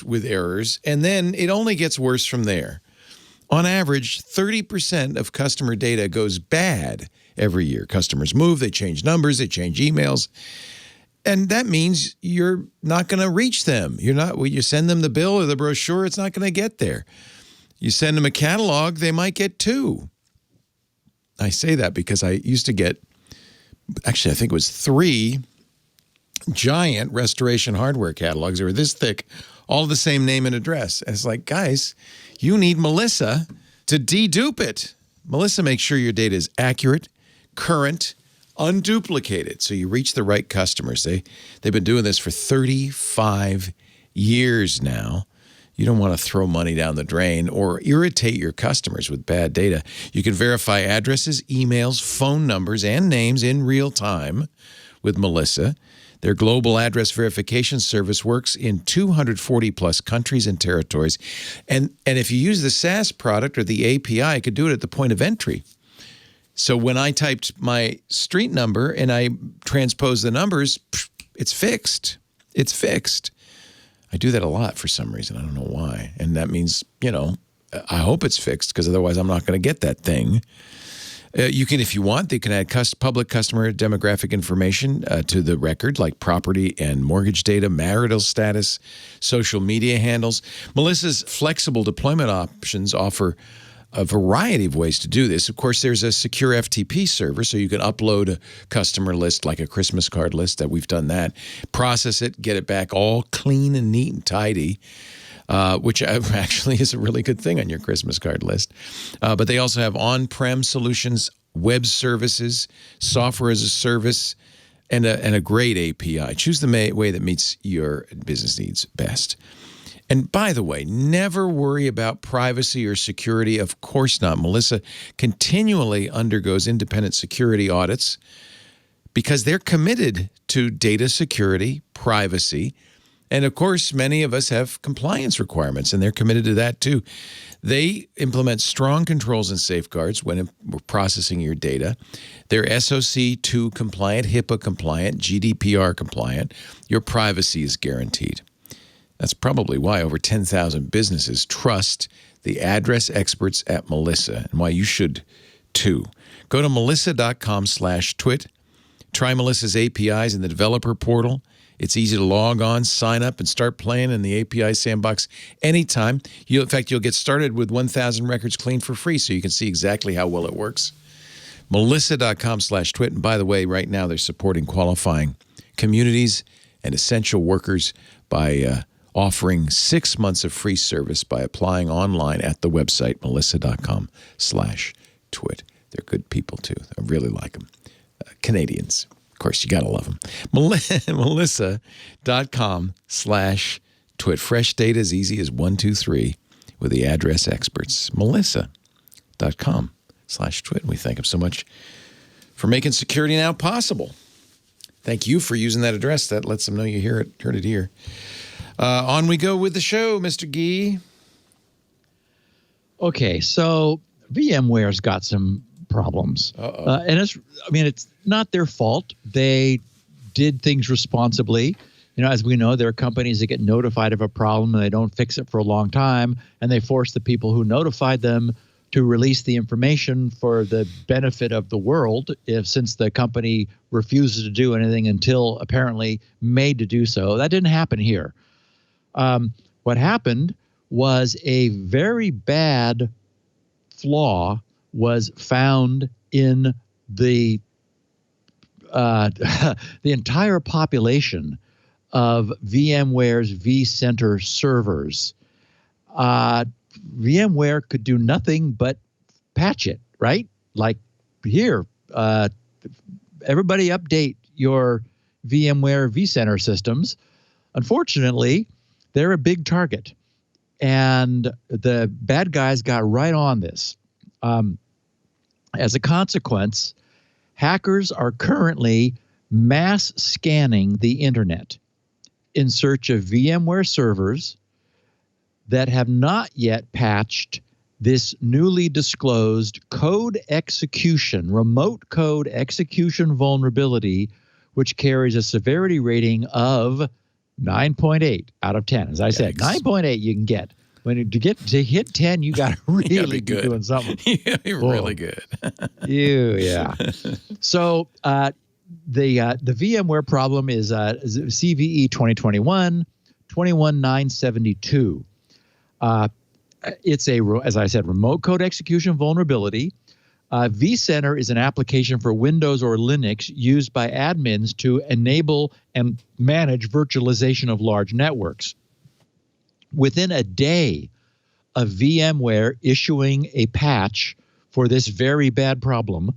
with errors, and then it only gets worse from there. On average, 30% of customer data goes bad every year. Customers move, they change numbers, they change emails. And that means you're not going to reach them. You send them the bill or the brochure, it's not going to get there. You send them a catalog, they might get 2. I say that because I used to get, actually, I think it was 3 giant restoration hardware catalogs. They were this thick, all the same name and address. And it's like, guys, you need Melissa to dedupe it. Melissa makes sure your data is accurate, current, unduplicated, so you reach the right customers. They've been doing this for 35 years now. You don't want to throw money down the drain or irritate your customers with bad data. You can verify addresses, emails, phone numbers, and names in real time with Melissa. Their global address verification service works in 240-plus countries and territories. And if you use the SaaS product or the API, I could do it at the point of entry. So when I typed my street number and I transposed the numbers, it's fixed. It's fixed. I do that a lot for some reason. I don't know why. And that means, I hope it's fixed because otherwise I'm not going to get that thing. You can, if you want, they can add public customer demographic information to the record, like property and mortgage data, marital status, social media handles. Melissa's flexible deployment options offer a variety of ways to do this. Of course, there's a secure FTP server, so you can upload a customer list like a Christmas card list. That we've done that. Process it, get it back all clean and neat and tidy, which actually is a really good thing on your Christmas card list. But they also have on-prem solutions, web services, software as a service, and a great API. Choose the way that meets your business needs best. And by the way, never worry about privacy or security. Of course not. Melissa continually undergoes independent security audits because they're committed to data security, privacy, and of course, many of us have compliance requirements, and they're committed to that too. They implement strong controls and safeguards when we're processing your data. They're SOC 2 compliant, HIPAA compliant, GDPR compliant. Your privacy is guaranteed. That's probably why over 10,000 businesses trust the address experts at Melissa, and why you should too. Go to melissa.com/twit. Try Melissa's APIs in the developer portal. It's easy to log on, sign up, and start playing in the API sandbox anytime. In fact, you'll get started with 1,000 records clean for free, so you can see exactly how well it works. Melissa.com/twit. And by the way, right now they're supporting qualifying communities and essential workers by offering 6 months of free service by applying online at the website, melissa.com/twit. They're good people, too. I really like them. Canadians. Of course, you got to love them. Melissa.com/twit. Fresh data as easy as 1, 2, 3 with the address experts. Melissa.com/twit. We thank them so much for making security now possible. Thank you for using that address. That lets them know you heard it here. On we go with the show, Mr. Gee. Okay, so VMware's got some problems. And it's not their fault. They did things responsibly. As we know, there are companies that get notified of a problem and they don't fix it for a long time, and they force the people who notified them to release the information for the benefit of the world, since the company refuses to do anything until apparently made to do so. That didn't happen here. What happened was a very bad flaw was found in the entire population of VMware's vCenter servers. VMware could do nothing but patch it, right? Like here, everybody update your VMware vCenter systems. Unfortunately, they're a big target, and the bad guys got right on this. As a consequence, hackers are currently mass scanning the internet in search of VMware servers that have not yet patched this newly disclosed remote code execution vulnerability, which carries a severity rating of 9.8 out of 10. As I said, 9.8 you can get. When to hit 10, you got to really be doing something. Yeah, really good. Yeah. So the VMware problem is CVE 2021-21972. It's as I said, remote code execution vulnerability. vCenter is an application for Windows or Linux used by admins to enable and manage virtualization of large networks. Within a day of VMware issuing a patch for this very bad problem,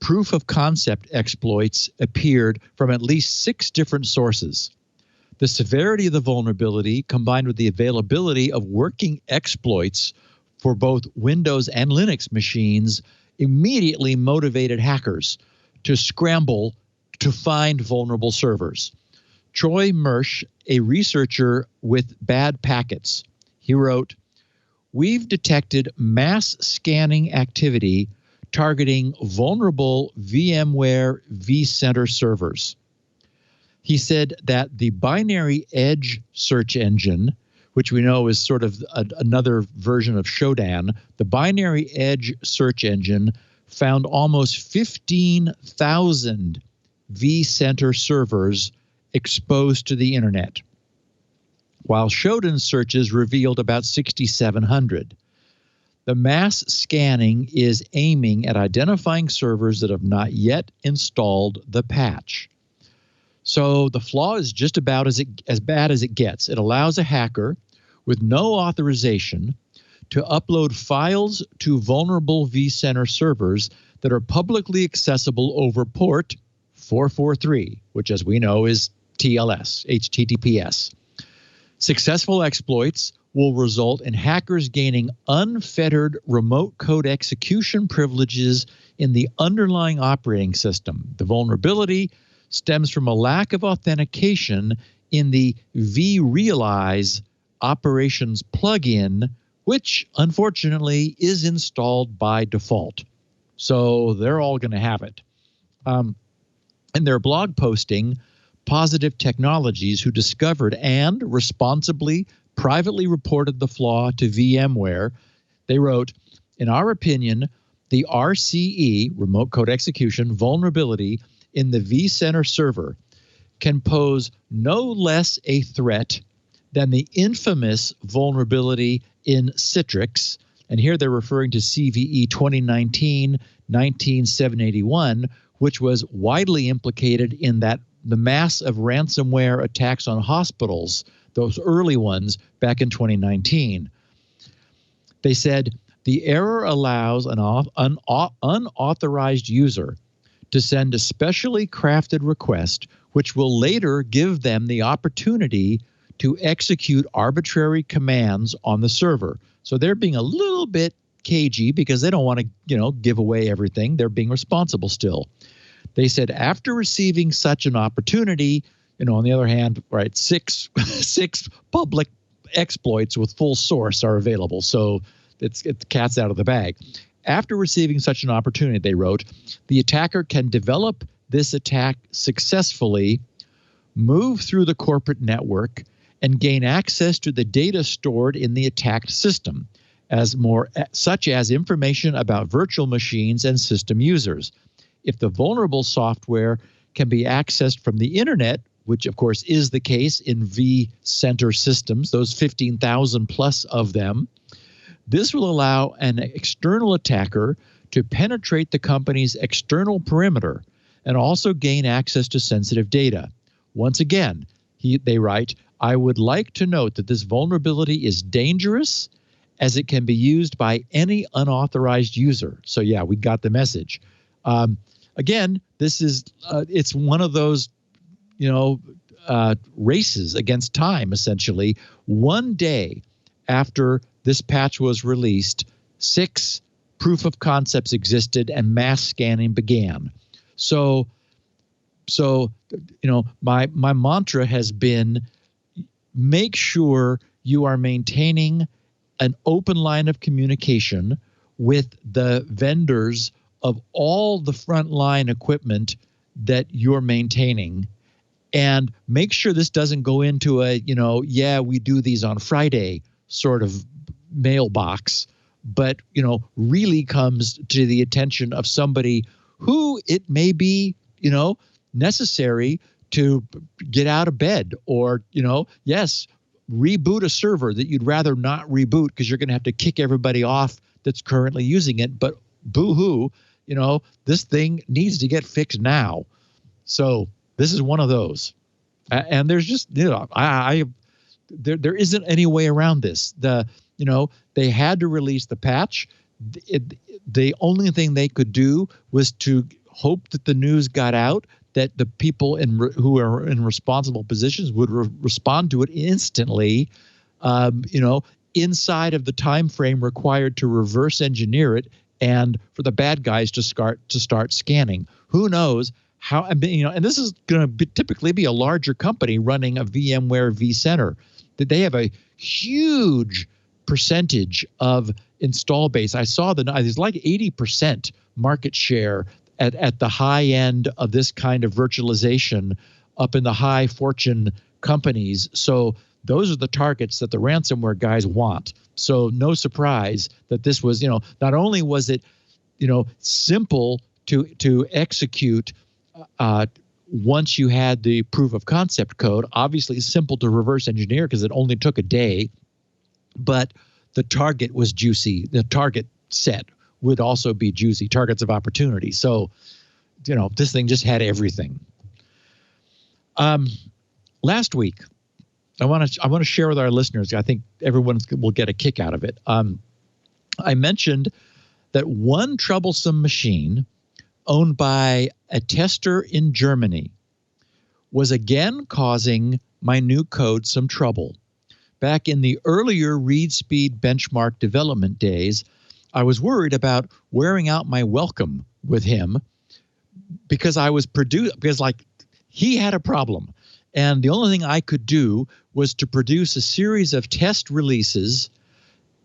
proof of concept exploits appeared from at least 6 different sources. The severity of the vulnerability, combined with the availability of working exploits for both Windows and Linux machines, immediately motivated hackers to scramble to find vulnerable servers. Troy Mersch, a researcher with Bad Packets, he wrote, "We've detected mass scanning activity targeting vulnerable VMware vCenter servers." He said that the binary edge search engine, which we know is sort of another version of Shodan, the binary edge search engine found almost 15,000 vCenter servers exposed to the internet, while Shodan searches revealed about 6,700. The mass scanning is aiming at identifying servers that have not yet installed the patch. So the flaw is just about as bad as it gets. It allows a hacker with no authorization to upload files to vulnerable vCenter servers that are publicly accessible over port 443, which, as we know, is TLS, HTTPS. Successful exploits will result in hackers gaining unfettered remote code execution privileges in the underlying operating system. The vulnerability stems from a lack of authentication in the vRealize operations plugin, which unfortunately is installed by default. So they're all going to have it. In their blog posting Positive Technologies, who discovered and responsibly privately reported the flaw to VMware. They wrote, in our opinion, the RCE, remote code execution, vulnerability in the vCenter server can pose no less a threat than the infamous vulnerability in Citrix. And here they're referring to CVE 2019-19781, which was widely implicated in that the mass of ransomware attacks on hospitals, those early ones back in 2019. They said the error allows an unauthorized user to send a specially crafted request, which will later give them the opportunity to execute arbitrary commands on the server. So they're being a little bit cagey because they don't want to, give away everything. They're being responsible still. They said after receiving such an opportunity, on the other hand, right, six public exploits with full source are available. So it's cat's out of the bag. After receiving such an opportunity, they wrote, the attacker can develop this attack successfully, move through the corporate network, and gain access to the data stored in the attacked system, such as information about virtual machines and system users. If the vulnerable software can be accessed from the internet, which of course is the case in vCenter systems, those 15,000 plus of them, this will allow an external attacker to penetrate the company's external perimeter and also gain access to sensitive data. Once again, they write, I would like to note that this vulnerability is dangerous as it can be used by any unauthorized user. So yeah, we got the message. Again, this is it's one of those, races against time, essentially. One day after this patch was released, 6 proof of concepts existed and mass scanning began. So my mantra has been, make sure you are maintaining an open line of communication with the vendors of all the frontline equipment that you're maintaining, and make sure this doesn't go into a, we do these on Friday sort of mailbox, but, really comes to the attention of somebody who it may be, necessary to get out of bed, or, yes, reboot a server that you'd rather not reboot because you're going to have to kick everybody off that's currently using it. But boo-hoo, this thing needs to get fixed now. So this is one of those. And there's just, there isn't any way around this. They had to release the patch. The only thing they could do was to hope that the news got out, that the people who are in responsible positions would respond to it instantly, inside of the time frame required to reverse engineer it, and for the bad guys to start scanning. Who knows how? And this is going to typically be a larger company running a VMware vCenter. That they have a huge percentage of install base. I saw there's like 80% market share at the high end of this kind of virtualization up in the high fortune companies. So those are the targets that the ransomware guys want. So no surprise that this was, not only was it, simple to execute once you had the proof of concept code, obviously simple to reverse engineer because it only took a day, but the target was juicy. The target set would also be juicy, targets of opportunity. So, this thing just had everything. Last week, I want to share with our listeners, I think everyone will get a kick out of it. I mentioned that one troublesome machine owned by a tester in Germany was again causing my new code some trouble. Back in the earlier read speed benchmark development days, I was worried about wearing out my welcome with him because he had a problem. And the only thing I could do was to produce a series of test releases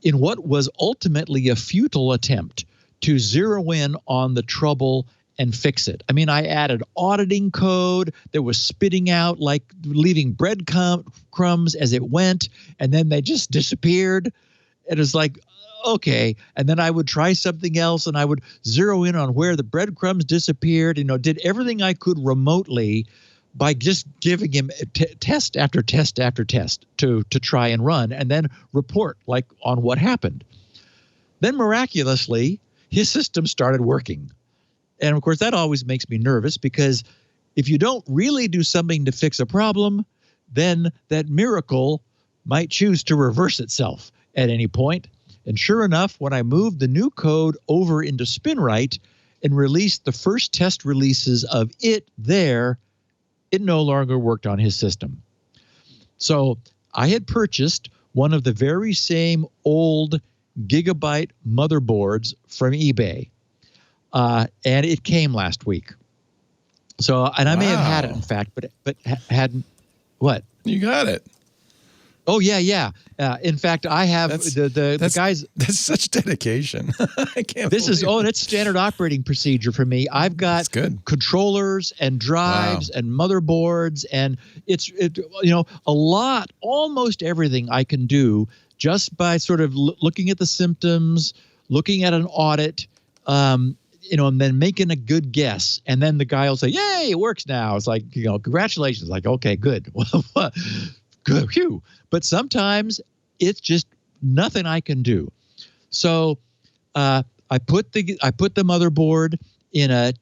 in what was ultimately a futile attempt to zero in on the trouble and fix it. I mean, I added auditing code that was spitting out, like leaving breadcrumbs as it went, and then they just disappeared. It was like, okay. And then I would try something else, and I would zero in on where the breadcrumbs disappeared. Did everything I could remotely by just giving him test after test after test to try and run, and then report like on what happened. Then miraculously, his system started working. And of course, that always makes me nervous, because if you don't really do something to fix a problem, then that miracle might choose to reverse itself at any point. And sure enough, when I moved the new code over into SpinRite and released the first test releases of it there, it no longer worked on his system. So I had purchased one of the very same old gigabyte motherboards from eBay. And it came last week. So, and I may have had it, in fact, but hadn't. What? You got it. Oh, yeah. In fact, I have the guys. That's such dedication. I can't. It's standard operating procedure for me. I've got controllers and drives and motherboards, and it's almost everything I can do just by sort of looking at the symptoms, looking at an audit, and then making a good guess. And then the guy will say, "Yay, it works now." It's like, congratulations. Like, okay, good. Good. Phew. But sometimes it's just nothing I can do. So I put the motherboard in an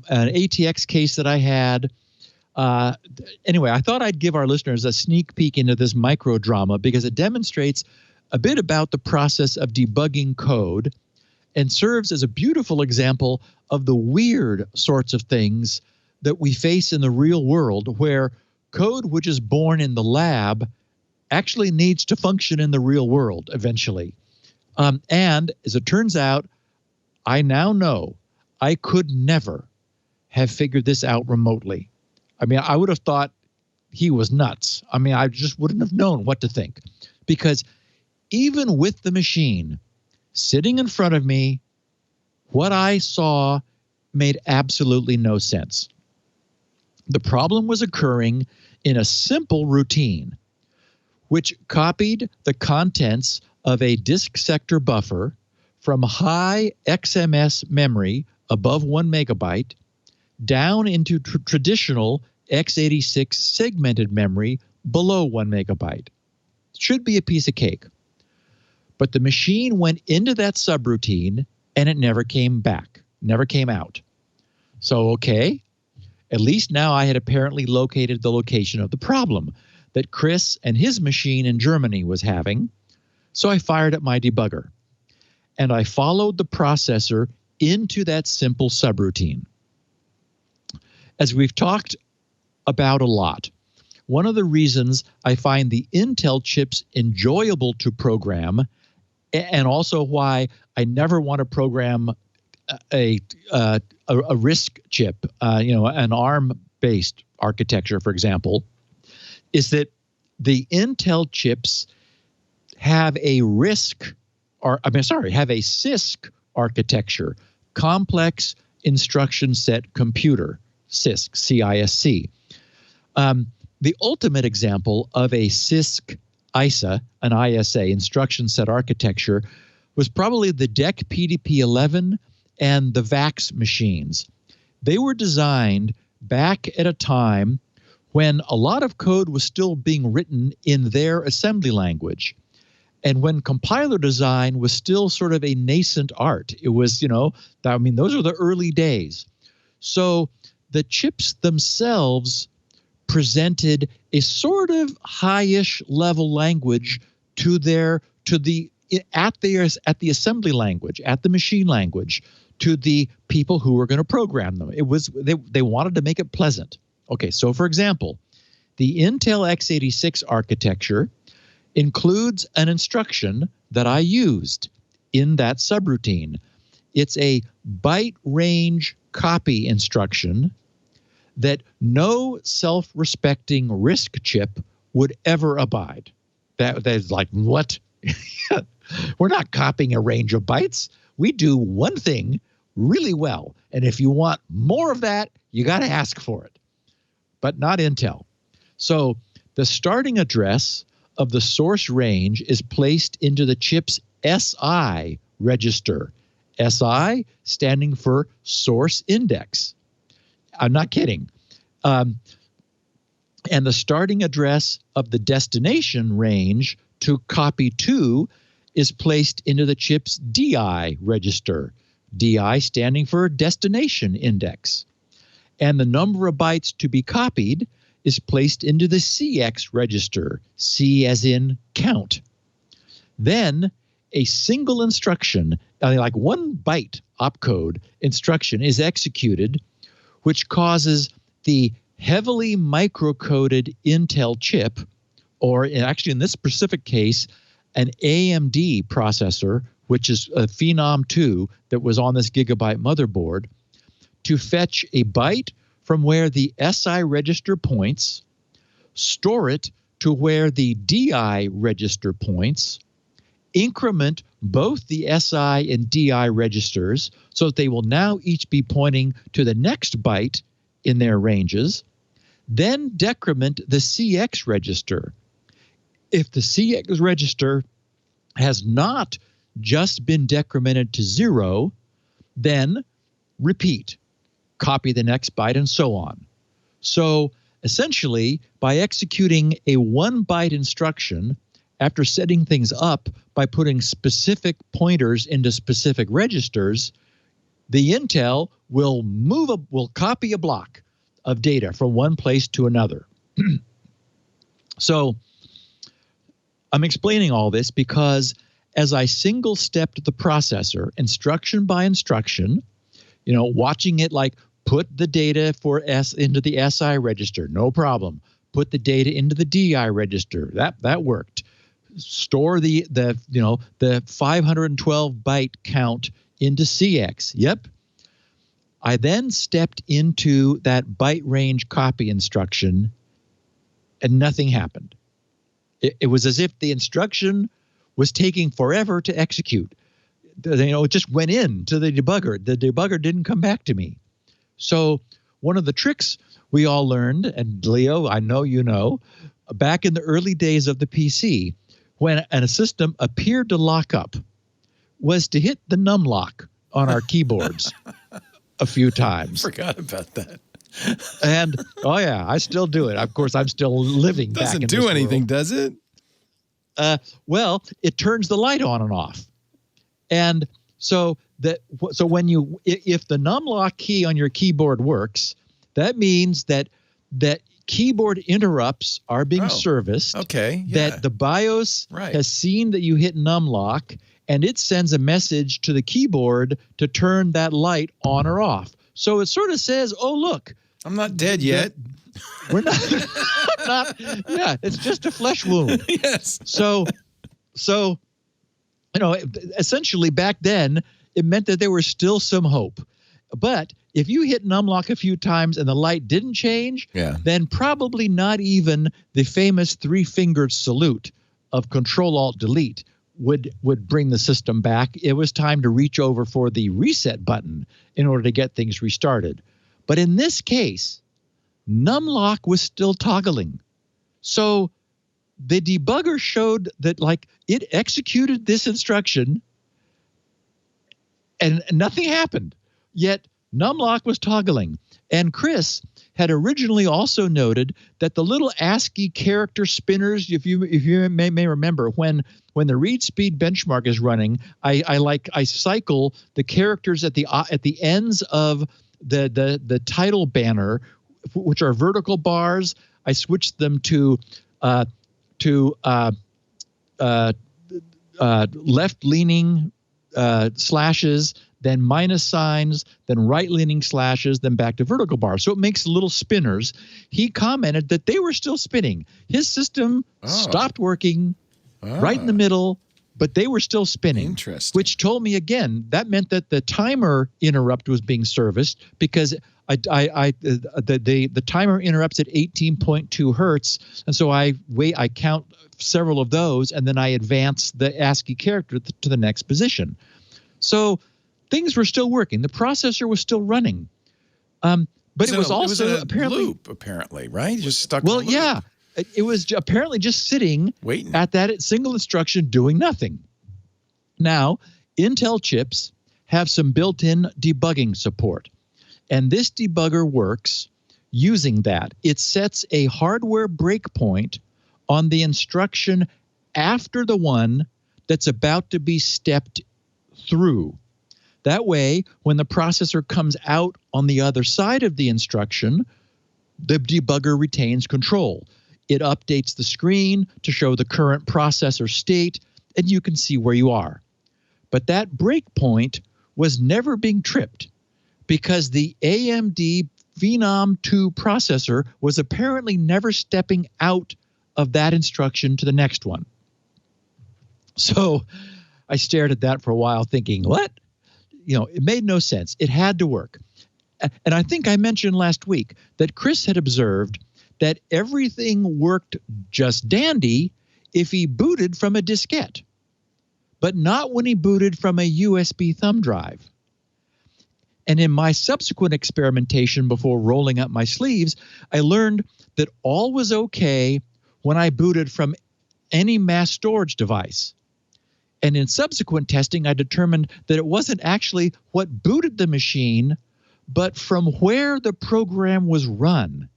ATX case that I had. Anyway, I thought I'd give our listeners a sneak peek into this micro drama, because it demonstrates a bit about the process of debugging code and serves as a beautiful example of the weird sorts of things that we face in the real world, where code which is born in the lab actually needs to function in the real world eventually. And as it turns out, I now know I could never have figured this out remotely. I mean, I would have thought he was nuts. I mean, I just wouldn't have known what to think, because even with the machine sitting in front of me, what I saw made absolutely no sense. The problem was occurring in a simple routine, which copied the contents of a disk sector buffer from high XMS memory above 1 megabyte down into traditional x86 segmented memory below 1 megabyte. Should be a piece of cake. But the machine went into that subroutine and it never came back, never came out. So, okay, at least now I had apparently located the location of the problem that Chris and his machine in Germany was having. So I fired up my debugger and I followed the processor into that simple subroutine. As we've talked about a lot, one of the reasons I find the Intel chips enjoyable to program, and also why I never want to program a RISC chip, an ARM-based architecture, for example, is that the Intel chips have a CISC architecture, complex instruction set computer, CISC, CISC. The ultimate example of a CISC ISA, an ISA, instruction set architecture, was probably the DEC PDP-11 and the VAX machines. They were designed back at a time when a lot of code was still being written in their assembly language, and when compiler design was still sort of a nascent art. It was, those are the early days. So the chips themselves presented a sort of high-ish level language at the assembly language, at the machine language, to the people who were going to program them. It was they wanted to make it pleasant. Okay, so for example, the Intel x86 architecture includes an instruction that I used in that subroutine. It's a byte range copy instruction that no self-respecting RISC chip would ever abide. That's like, what? We're not copying a range of bytes. We do one thing really well, And if you want more of that, you got to ask for it, but not Intel. So the starting address of the source range is placed into the chip's SI register. SI standing for source index. I'm not kidding. And the starting address of the destination range to copy to is placed into the chip's DI register. DI standing for destination index. And the number of bytes to be copied is placed into the CX register, C as in count. Then a single instruction, like 1 byte opcode instruction, is executed, which causes the heavily microcoded Intel chip, or actually in this specific case, an AMD processor, which is a Phenom 2 that was on this gigabyte motherboard, to fetch a byte from where the SI register points, store it to where the DI register points, increment both the SI and DI registers so that they will now each be pointing to the next byte in their ranges, then decrement the CX register. If the CX register has not just been decremented to 0, then repeat, copy the next byte, and so on. So essentially, by executing a 1 byte instruction, after setting things up by putting specific pointers into specific registers, the Intel will copy a block of data from one place to another. So I'm explaining all this because as I single-stepped the processor, instruction by instruction, watching it like put the data for into the SI register, no problem. Put the data into the DI register, that worked. Store the 512 byte count into CX. Yep. I then stepped into that byte range copy instruction, and nothing happened. It was as if the instruction was taking forever to execute. It just went into the debugger. The debugger didn't come back to me. So one of the tricks we all learned, and Leo, I know you know, back in the early days of the PC, when a system appeared to lock up, was to hit the numlock on our keyboards a few times. Forgot about that. And, oh yeah, I still do it. Of course, I'm still living back in this Doesn't do anything, world. does it? Well, it turns the light on and off. And so when if the numlock key on your keyboard works, that means that keyboard interrupts are being serviced. Okay. Yeah. That the BIOS has seen that you hit numlock, and it sends a message to the keyboard to turn that light on or off. So it sort of says, "Oh, look, I'm not dead yet. We're not." Yeah, it's just a flesh wound. Yes. So, essentially back then, it meant that there was still some hope. But if you hit numlock a few times and the light didn't change, then probably not even the famous 3-fingered salute of Control-Alt-Delete would bring the system back. It was time to reach over for the reset button in order to get things restarted. But in this case, numlock was still toggling. So the debugger showed that it executed this instruction and nothing happened. Yet numlock was toggling. And Chris had originally also noted that the little ASCII character spinners, if you may remember, when the read speed benchmark is running, I cycle the characters at the ends of the title banner, which are vertical bars. I switch them to left-leaning slashes, then minus signs, then right-leaning slashes, then back to vertical bars. So it makes little spinners. He commented that they were still spinning. His system stopped working right in the middle, but they were still spinning. Interesting. Which told me, again, that meant that the timer interrupt was being serviced because the timer interrupts at 18.2 hertz, and so I count several of those, and then I advance the ASCII character to the next position. So things were still working. The processor was still running. But it was also apparently loop, apparently, right? Just stuck. Well, in a loop. yeah. It was apparently just sitting waiting at that single instruction doing nothing. Now, Intel chips have some built-in debugging support. And this debugger works using that. It sets a hardware breakpoint on the instruction after the one that's about to be stepped through. That way, when the processor comes out on the other side of the instruction, the debugger retains control. It updates the screen to show the current processor state, and you can see where you are. But that breakpoint was never being tripped because the AMD Phenom 2 processor was apparently never stepping out of that instruction to the next one. So I stared at that for a while thinking, what? It made no sense. It had to work. And I think I mentioned last week that Chris had observed that everything worked just dandy if he booted from a diskette, but not when he booted from a USB thumb drive. And in my subsequent experimentation before rolling up my sleeves, I learned that all was okay when I booted from any mass storage device. And in subsequent testing, I determined that it wasn't actually what booted the machine, but from where the program was run.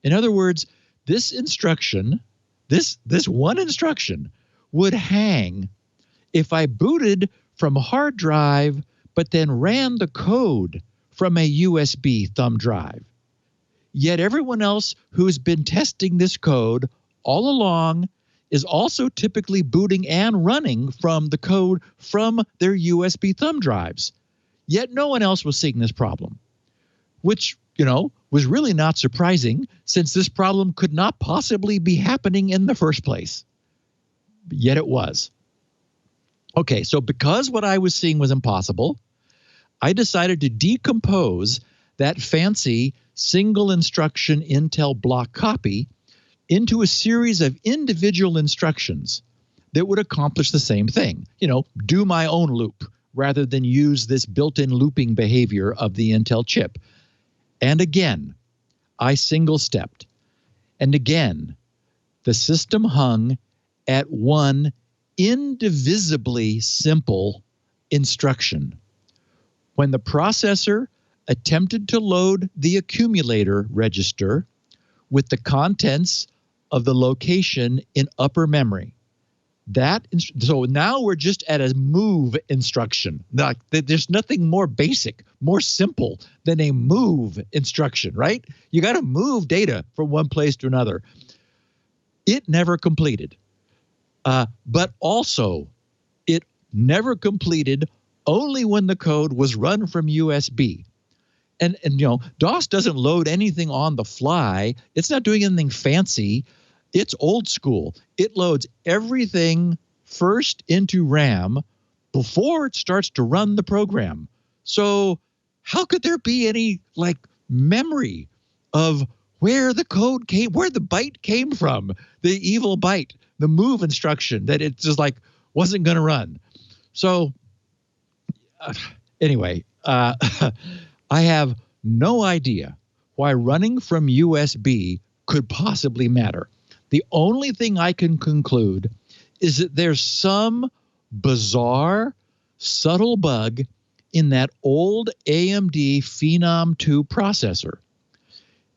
In other words, this instruction, this one instruction, would hang if I booted from a hard drive, but then ran the code from a USB thumb drive. Yet everyone else who's been testing this code all along is also typically booting and running from the code from their USB thumb drives. Yet no one else was seeing this problem, which, was really not surprising since this problem could not possibly be happening in the first place. Yet it was. Okay, so because what I was seeing was impossible, I decided to decompose that fancy single instruction Intel block copy into a series of individual instructions that would accomplish the same thing. Do my own loop rather than use this built-in looping behavior of the Intel chip. And again, I single-stepped. And again, the system hung at one indivisibly simple instruction. When the processor attempted to load the accumulator register with the contents of the location in upper memory. So now we're just at a move instruction. There's nothing more basic, more simple than a move instruction, right? You got to move data from one place to another. It never completed. But also, it never completed only when the code was run from USB. And DOS doesn't load anything on the fly. It's not doing anything fancy. It's old school. It loads everything first into RAM before it starts to run the program. So how could there be any memory of where the code came, where the byte came from, the evil byte, the move instruction that it just wasn't going to run? So anyway, I have no idea why running from USB could possibly matter. The only thing I can conclude is that there's some bizarre, subtle bug in that old AMD Phenom 2 processor.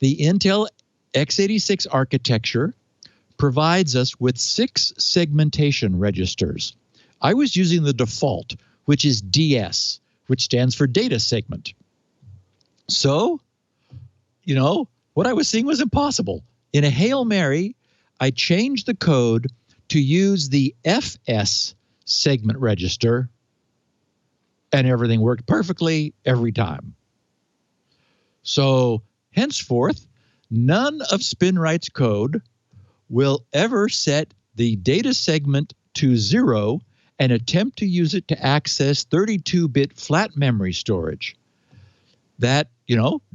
The Intel x86 architecture provides us with 6 segmentation registers. I was using the default, which is DS, which stands for data segment. So, what I was seeing was impossible. In a Hail Mary, I changed the code to use the FS segment register, and everything worked perfectly every time. So, henceforth, none of SpinRite's code will ever set the data segment to 0 and attempt to use it to access 32-bit flat memory storage. That,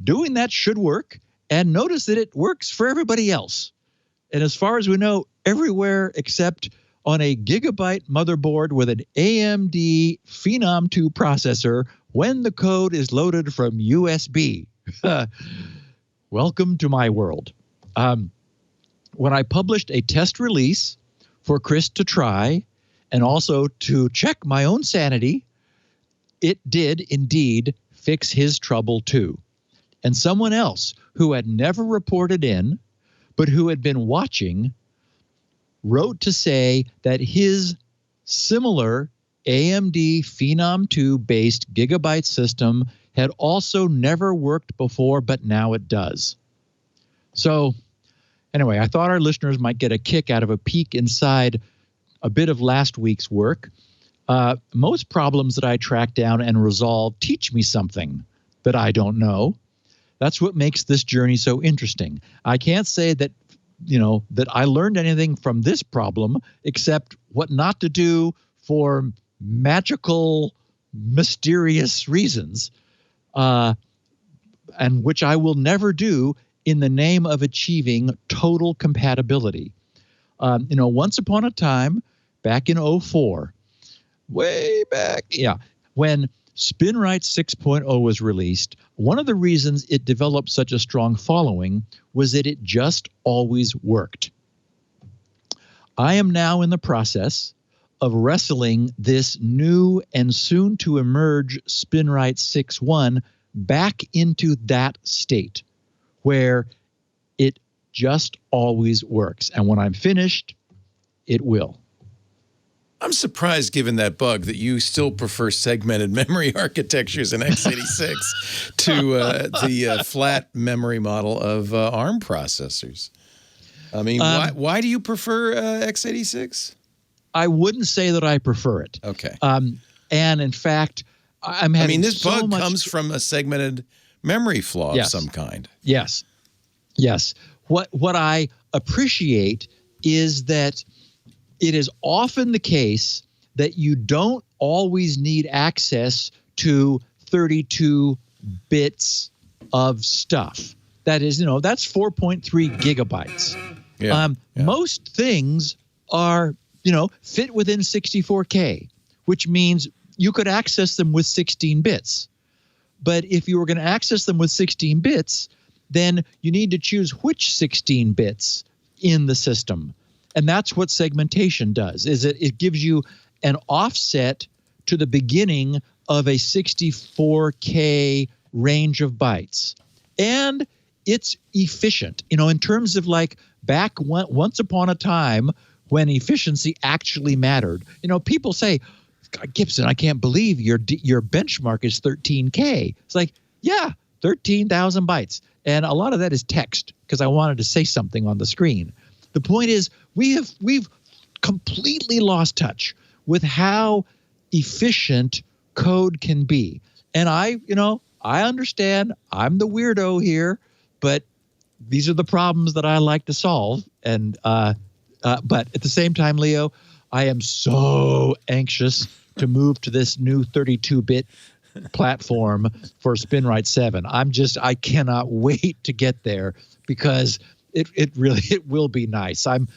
doing that should work, and notice that it works for everybody else. And as far as we know, everywhere except on a gigabyte motherboard with an AMD Phenom 2 processor when the code is loaded from USB. Welcome to my world. When I published a test release for Chris to try and also to check my own sanity, it did indeed fix his trouble too. And someone else who had never reported in, but who had been watching, wrote to say that his similar AMD Phenom 2 based gigabyte system had also never worked before, but now it does. So anyway, I thought our listeners might get a kick out of a peek inside a bit of last week's work. Most problems that I track down and resolve teach me something that I don't know. That's what makes this journey so interesting. I can't say that, that I learned anything from this problem except what not to do for magical, mysterious reasons, and which I will never do in the name of achieving total compatibility. Once upon a time, back in 2004, way back, when SpinRite 6.0 was released, one of the reasons it developed such a strong following was that it just always worked. I am now in the process of wrestling this new and soon to emerge SpinRite 6.1 back into that state where it just always works. And when I'm finished, it will. I'm surprised, given that bug, that you still prefer segmented memory architectures in x86 to the flat memory model of ARM processors. I mean, why do you prefer x86? I wouldn't say that I prefer it. Okay. And in fact, I'm having this bug comes from a segmented memory flaw of some kind. Yes. What I appreciate is that it is often the case that you don't always need access to 32 bits of stuff. That is, that's 4.3 gigabytes. Most things are, fit within 64K, which means you could access them with 16 bits. But if you were going to access them with 16 bits, then you need to choose which 16 bits in the system. And that's what segmentation does, is it gives you an offset to the beginning of a 64K range of bytes. And it's efficient, in terms of once upon a time when efficiency actually mattered. People say, Gibson, I can't believe your benchmark is 13K. It's like, yeah, 13,000 bytes. And a lot of that is text because I wanted to say something on the screen. The point is we've completely lost touch with how efficient code can be. And I understand I'm the weirdo here, but these are the problems that I like to solve. And but at the same time, Leo, I am so anxious to move to this new 32-bit platform for SpinRite 7. I cannot wait to get there because it will be nice. I've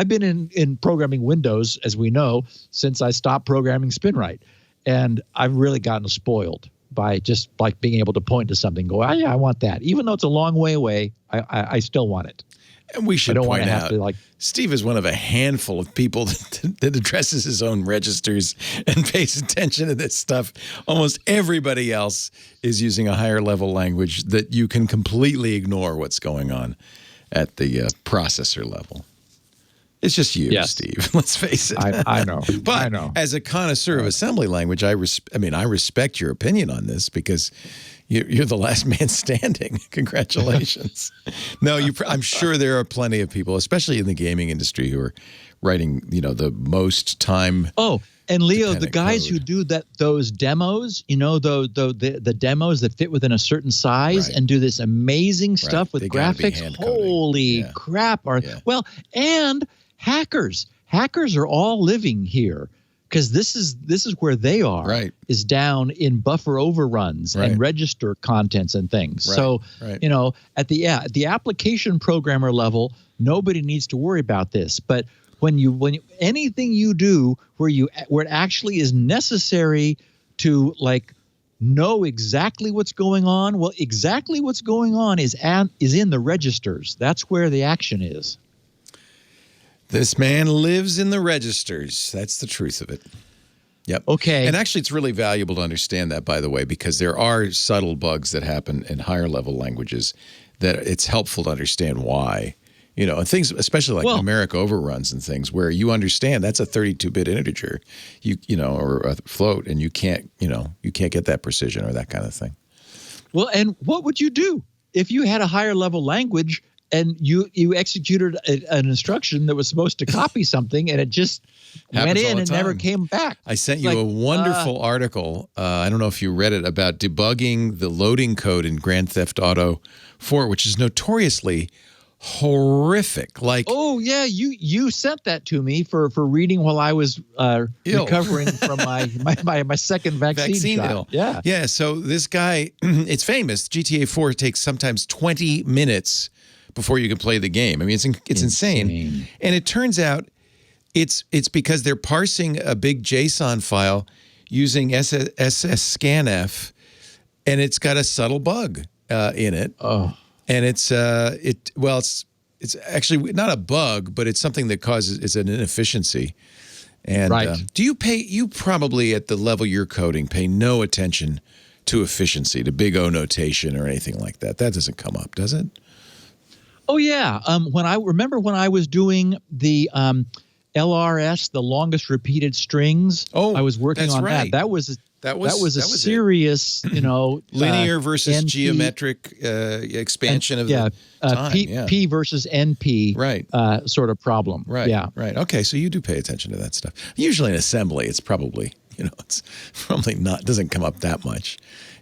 been in programming Windows, as we know, since I stopped programming SpinRite, and I've really gotten spoiled by just being able to point to something, go, oh, yeah, I want that, even though it's a long way away. I still want it. And we should point out, Steve is one of a handful of people that addresses his own registers and pays attention to this stuff. Almost everybody else is using a higher level language that you can completely ignore what's going on at the processor level. It's just you, Steve. Let's face it. I know. But I know. As a connoisseur of assembly language, I respect your opinion on this because you're the last man standing. Congratulations. No, I'm sure there are plenty of people, especially in the gaming industry, who are writing, the most time. Oh, and Leo, the guys code. who do those demos, the demos that fit within a certain size and do this amazing stuff with graphics. Holy crap! And hackers are all living here. Because this is where they are, is down in buffer overruns and register contents and things. So, at the application programmer level, nobody needs to worry about this. But when anything you do where it actually is necessary to like know exactly what's going on. Well, exactly what's going on is in the registers. That's where the action is. This man lives in the registers. That's the truth of it. Yep. Okay. And actually, it's really valuable to understand that, by the way, because there are subtle bugs that happen in higher level languages that it's helpful to understand why. You know, and things, especially like numeric overruns and things, where you understand that's a 32-bit integer, you know, or a float, and you can't get that precision or that kind of thing. Well, and what would you do if you had a higher level language and you executed an instruction that was supposed to copy something and it just went in and never came back? I sent you a wonderful article. I don't know if you read it, about debugging the loading code in Grand Theft Auto 4, which is notoriously horrific. Like, oh yeah, you sent that to me for reading while I was recovering from my second vaccine shot. Yeah. So this guy, it's famous. GTA 4 takes sometimes 20 minutes before you can play the game. I mean, it's insane. And it turns out it's because they're parsing a big JSON file using scanf, and it's got a subtle bug in it. Oh. And it's actually not a bug, but it's something that it's an inefficiency. And do you probably at the level you're coding pay no attention to efficiency, to big O notation or anything like that? That doesn't come up, does it? Oh yeah. When I was doing the LRS, the longest repeated strings, I was working on that. That was a serious, linear versus NP, geometric expansion of the time. P versus NP sort of problem. Right. Yeah. Right. Okay. So you do pay attention to that stuff. Usually in assembly, it's probably it's probably not, doesn't come up that much.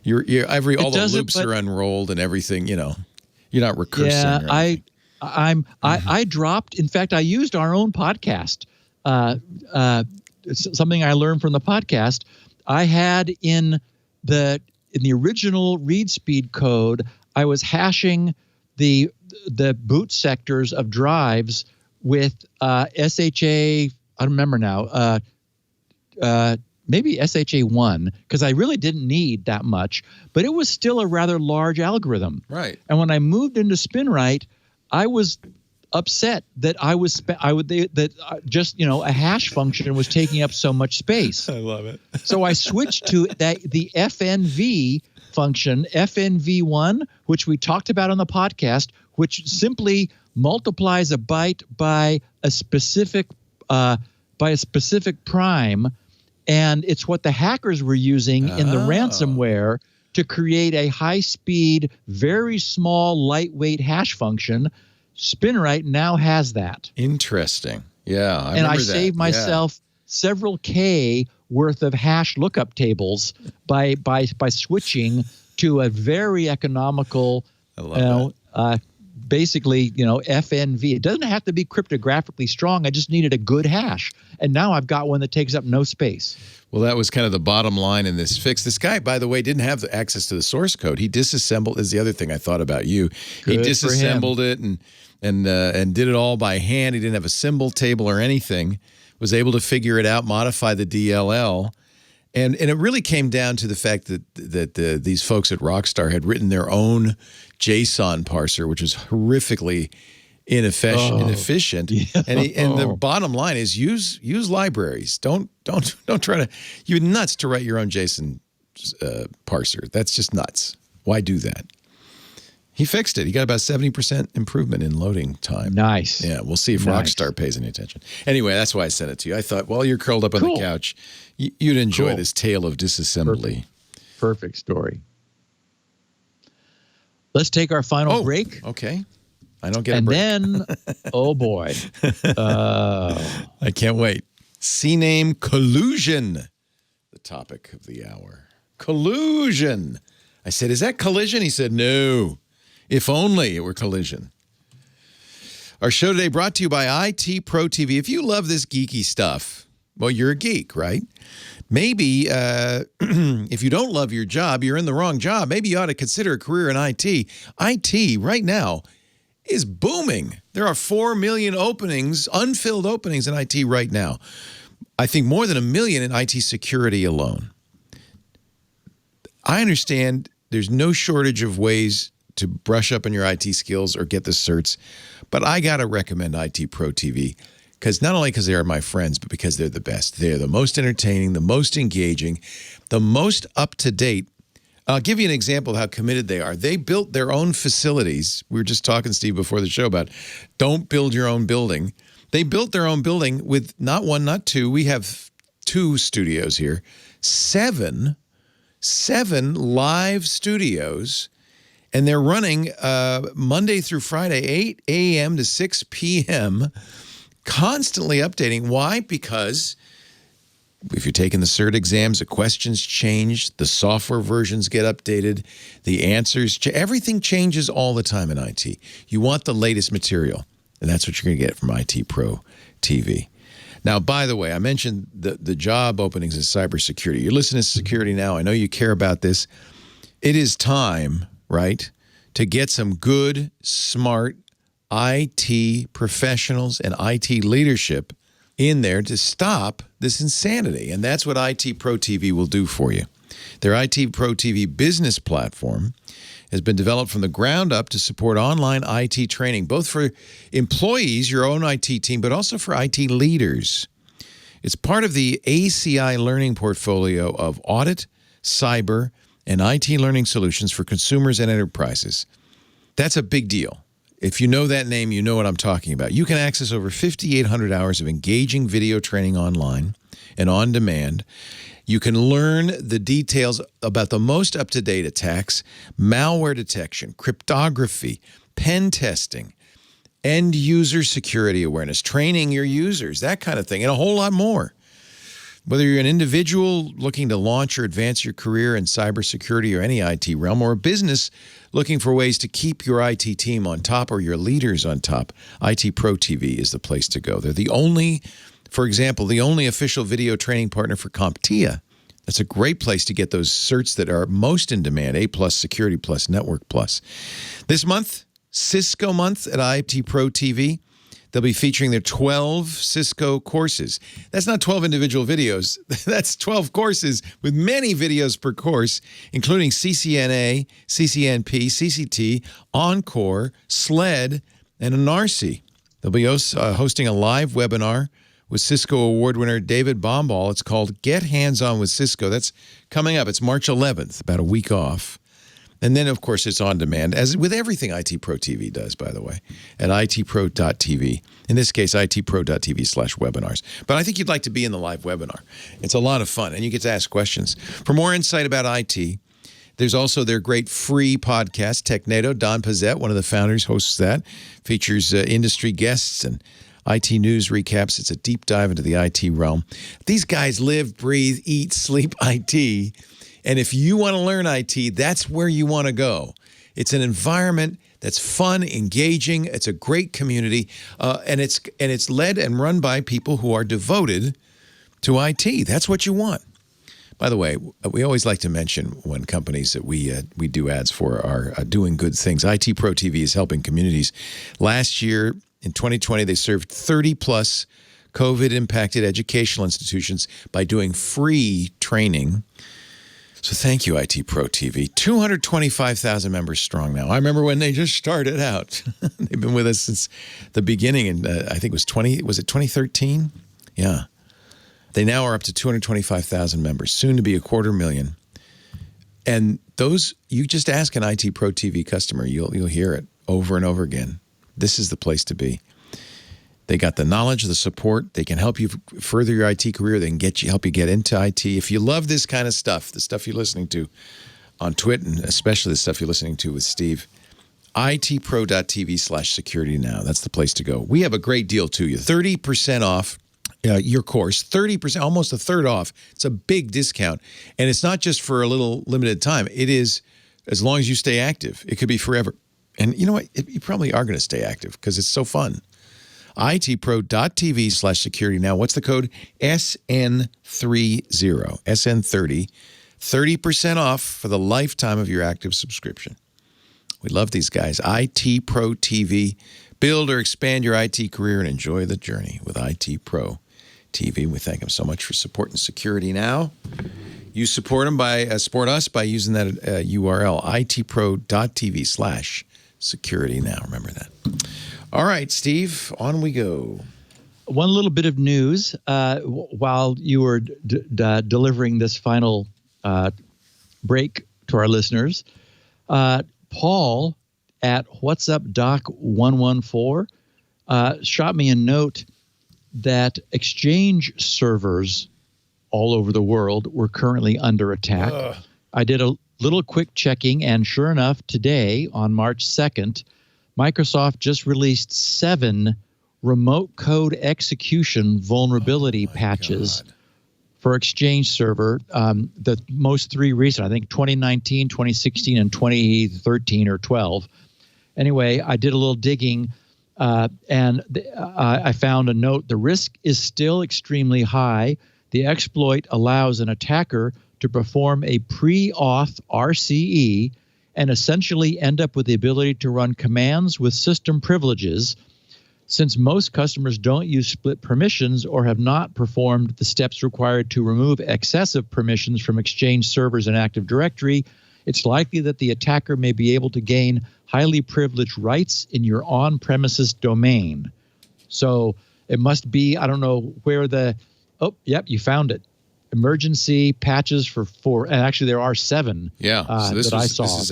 All the loops are unrolled and everything. You're not recursing. Yeah. I dropped. In fact, I used our own podcast. Something I learned from the podcast. I had in the original read speed code, I was hashing the boot sectors of drives with SHA. I don't remember now. Maybe SHA1, because I really didn't need that much, but it was still a rather large algorithm. Right. And when I moved into SpinRite, I was upset that a hash function was taking up so much space. I love it. So I switched to the FNV function, FNV1, which we talked about on the podcast, which simply multiplies a byte by a specific prime, and it's what the hackers were using in the ransomware to create a high-speed, very small, lightweight hash function. SpinRite now has that. Interesting. Yeah, I saved myself several K worth of hash lookup tables by switching to a very economical, basically, FNV. It doesn't have to be cryptographically strong. I just needed a good hash. And now I've got one that takes up no space. Well, that was kind of the bottom line in this fix. This guy, by the way, didn't have the access to the source code. He disassembled, is the other thing I thought about you. He disassembled it and did it all by hand. He didn't have a symbol table or anything. Was able to figure it out, modify the DLL. And it really came down to the fact that these folks at Rockstar had written their own JSON parser, which was horrifically inefficient. Yeah. And the bottom line is use libraries. Don't try to. You're nuts to write your own JSON parser. That's just nuts. Why do that? He fixed it. He got about 70% improvement in loading time. Nice. Yeah, we'll see if Rockstar pays any attention. Anyway, that's why I sent it to you. I thought, well, you're curled up on the couch. You'd enjoy this tale of disassembly. Perfect story. Let's take our final break. Okay. I don't get a break. And then, oh boy. I can't wait. CNAME Collusion, the topic of the hour. Collusion. I said, is that collision? He said, no. If only it were collision. Our show today brought to you by ITProTV. If you love this geeky stuff, well, you're a geek, right? Maybe if you don't love your job, you're in the wrong job. Maybe you ought to consider a career in IT. IT, right now, is booming. There are 4 million openings, unfilled openings in IT right now. I think more than 1 million in IT security alone. I understand there's no shortage of ways to brush up on your IT skills or get the certs, but I got to recommend ITProTV because not only because they are my friends, but because they're the best. They're the most entertaining, the most engaging, the most up-to-date. I'll give you an example of how committed they are. They built their own facilities. We were just talking, Steve, before the show about don't build your own building. They built their own building with not one, not two. We have 2 studios here. 7 live studios, and they're running Monday through Friday, 8 a.m. to 6 p.m., constantly updating. Why? Because if you're taking the cert exams, the questions change, the software versions get updated, the answers, everything changes all the time in IT. You want the latest material, and that's what you're going to get from ITProTV. Now, by the way, I mentioned the job openings in cybersecurity. You're listening to Security Now. I know you care about this. It is time, right, to get some good, smart IT professionals and IT leadership in there to stop this insanity. And that's what ITProTV will do for you. Their ITProTV business platform has been developed from the ground up to support online IT training, both for employees, your own IT team, but also for IT leaders. It's part of the ACI learning portfolio of audit, cyber, and IT learning solutions for consumers and enterprises. That's a big deal. If you know that name, you know what I'm talking about. You can access over 5,800 hours of engaging video training online and on demand. You can learn the details about the most up-to-date attacks, malware detection, cryptography, pen testing, end-user security awareness, training your users, that kind of thing, and a whole lot more. Whether you're an individual looking to launch or advance your career in cybersecurity or any IT realm, or a business looking for ways to keep your IT team on top or your leaders on top, ITProTV is the place to go. They're the only, for example, the only official video training partner for CompTIA. That's a great place to get those certs that are most in demand, A+, Security Plus, Network Plus. This month, Cisco month at ITProTV. They'll be featuring their 12 Cisco courses. That's not 12 individual videos. That's 12 courses with many videos per course, including CCNA, CCNP, CCT, Encore, SLED, and an NARCI. They'll be hosting a live webinar with Cisco award winner David Bomball. It's called Get Hands-On with Cisco. That's coming up. It's March 11th, about a week off. And then, of course, it's on demand, as with everything ITProTV does, by the way, at itpro.tv. In this case, itpro.tv/webinars. But I think you'd like to be in the live webinar. It's a lot of fun, and you get to ask questions. For more insight about IT, there's also their great free podcast, TechNado. Don Pazette, one of the founders, hosts that. Features industry guests and IT news recaps. It's a deep dive into the IT realm. These guys live, breathe, eat, sleep IT. And if you want to learn IT, that's where you want to go. It's an environment that's fun, engaging. It's a great community, and it's led and run by people who are devoted to IT. That's what you want. By the way, we always like to mention when companies that we do ads for are doing good things. ITProTV is helping communities. Last year, in 2020, they served 30-plus COVID-impacted educational institutions by doing free training. So thank you, ITProTV. 225,000 members strong now. I remember when they just started out. They've been with us since the beginning, and I think it was it 2013? Yeah. They now are up to 225,000 members, soon to be 250,000. And those, you just ask an ITProTV customer, you'll hear it over and over again. This is the place to be. They got the knowledge, the support. They can help you further your IT career. They can help you get into IT. If you love this kind of stuff, the stuff you're listening to on TWiT, and especially the stuff you're listening to with Steve, itpro.tv/security now. That's the place to go. We have a great deal to you. 30% off your course, 30%, almost a third off. It's a big discount. And it's not just for a little limited time. It is as long as you stay active. It could be forever. And you know what? You probably are going to stay active because it's so fun. itpro.tv/security now. What's the code? SN30. SN30. 30% off for the lifetime of your active subscription. We love these guys. ITProTV. Build or expand your IT career and enjoy the journey with ITProTV. We thank them so much for supporting Security Now. You support them support us by using that URL, itpro.tv/security now. Remember that. All right, Steve, on we go. One little bit of news while you were delivering this final break to our listeners. Paul at What's Up Doc 114 shot me a note that Exchange servers all over the world were currently under attack. I did a little quick checking, and sure enough, today on March 2nd, Microsoft just released 7 remote code execution vulnerability patches for Exchange Server. The most 3 recent, I think 2019, 2016, and 2013 or 12. Anyway, I did a little digging, and I found a note. The risk is still extremely high. The exploit allows an attacker to perform a pre-auth RCE and essentially end up with the ability to run commands with system privileges. Since most customers don't use split permissions or have not performed the steps required to remove excessive permissions from Exchange servers and Active Directory, it's likely that the attacker may be able to gain highly privileged rights in your on-premises domain. So it must be, I don't know where the, oh, yep, you found it. Emergency patches for 4, and actually there are 7. Yeah, so this is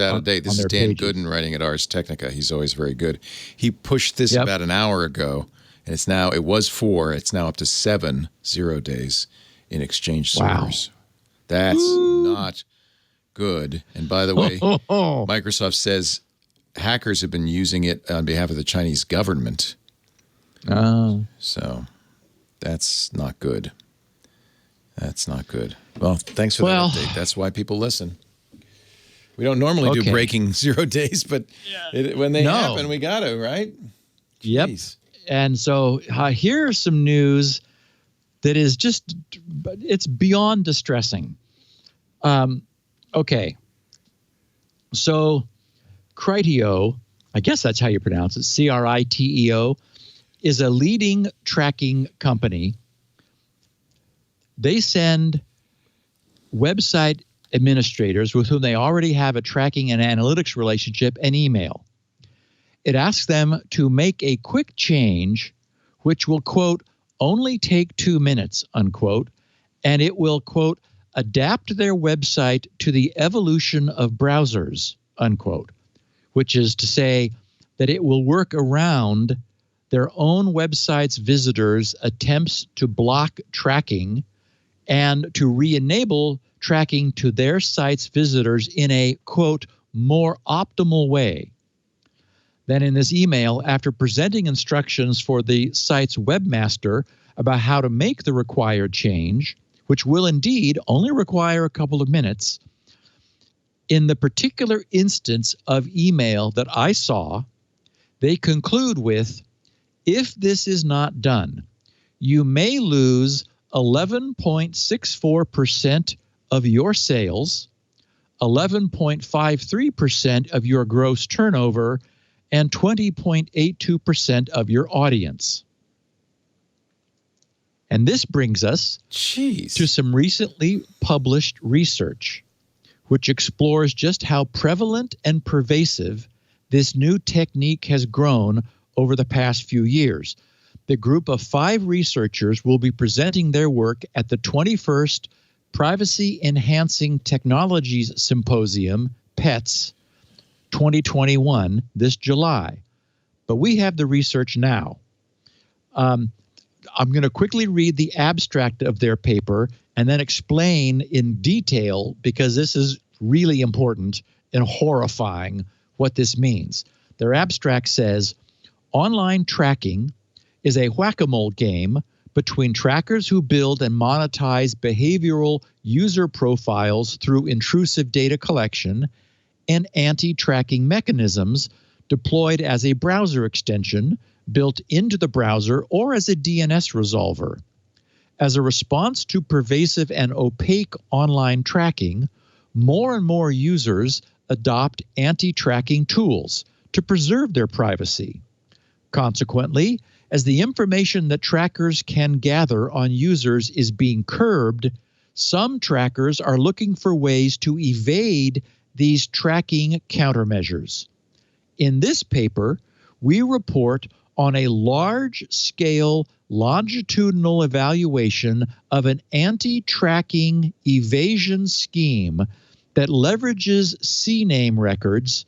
out of date. This is Dan Gooden writing at Ars Technica. He's always very good. He pushed this about an hour ago, and it was 4. It's now up to 7 0 days in Exchange servers. Wow. That's not good. And by the way, Microsoft says hackers have been using it on behalf of the Chinese government. So that's not good. That's not good. Well, thanks for that update. That's why people listen. We don't normally do breaking 0 days, but when they happen, we got to, right? Yep. Jeez. And so here's some news that is just, it's beyond distressing. Okay. So Criteo, I guess that's how you pronounce it, Criteo, is a leading tracking company. They send website administrators with whom they already have a tracking and analytics relationship an email. It asks them to make a quick change, which will, quote, only take 2 minutes, unquote, and it will, quote, adapt their website to the evolution of browsers, unquote, which is to say that it will work around their own website's visitors' attempts to block tracking and to re-enable tracking to their site's visitors in a, quote, more optimal way. Then in this email, after presenting instructions for the site's webmaster about how to make the required change, which will indeed only require a couple of minutes, in the particular instance of email that I saw, they conclude with, if this is not done, you may lose 11.64% of your sales, 11.53% of your gross turnover, and 20.82% of your audience. And this brings us to some recently published research, which explores just how prevalent and pervasive this new technique has grown over the past few years. The group of 5 researchers will be presenting their work at the 21st Privacy Enhancing Technologies Symposium, PETS, 2021, this July. But we have the research now. I'm going to quickly read the abstract of their paper and then explain in detail, because this is really important and horrifying, what this means. Their abstract says, online tracking is a whack-a-mole game between trackers who build and monetize behavioral user profiles through intrusive data collection and anti-tracking mechanisms deployed as a browser extension built into the browser or as a DNS resolver. As a response to pervasive and opaque online tracking, more and more users adopt anti-tracking tools to preserve their privacy. Consequently, as the information that trackers can gather on users is being curbed, some trackers are looking for ways to evade these tracking countermeasures. In this paper, we report on a large-scale longitudinal evaluation of an anti-tracking evasion scheme that leverages CNAME records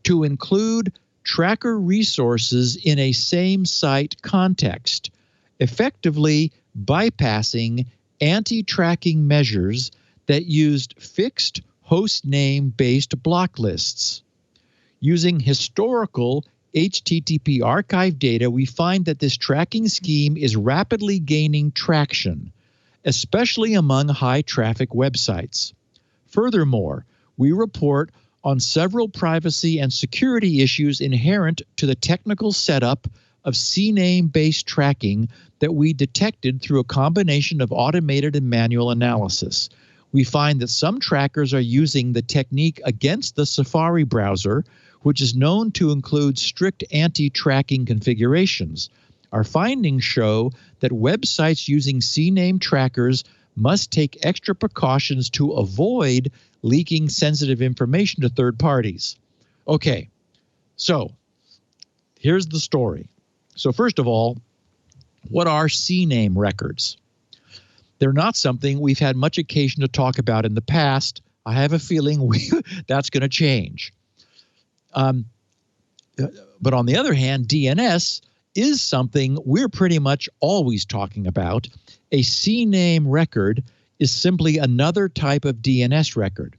to include tracker resources in a same-site context, effectively bypassing anti-tracking measures that used fixed host name-based block lists. Using historical HTTP archive data, we find that this tracking scheme is rapidly gaining traction, especially among high-traffic websites. Furthermore, we report on several privacy and security issues inherent to the technical setup of CNAME-based tracking that we detected through a combination of automated and manual analysis. We find that some trackers are using the technique against the Safari browser, which is known to include strict anti-tracking configurations. Our findings show that websites using CNAME trackers must take extra precautions to avoid leaking sensitive information to third parties. Okay, so here's the story. So first of all, what are CNAME records? They're not something we've had much occasion to talk about in the past. I have a feeling that's going to change. But on the other hand, DNS is something we're pretty much always talking about. A CNAME record is simply another type of DNS record.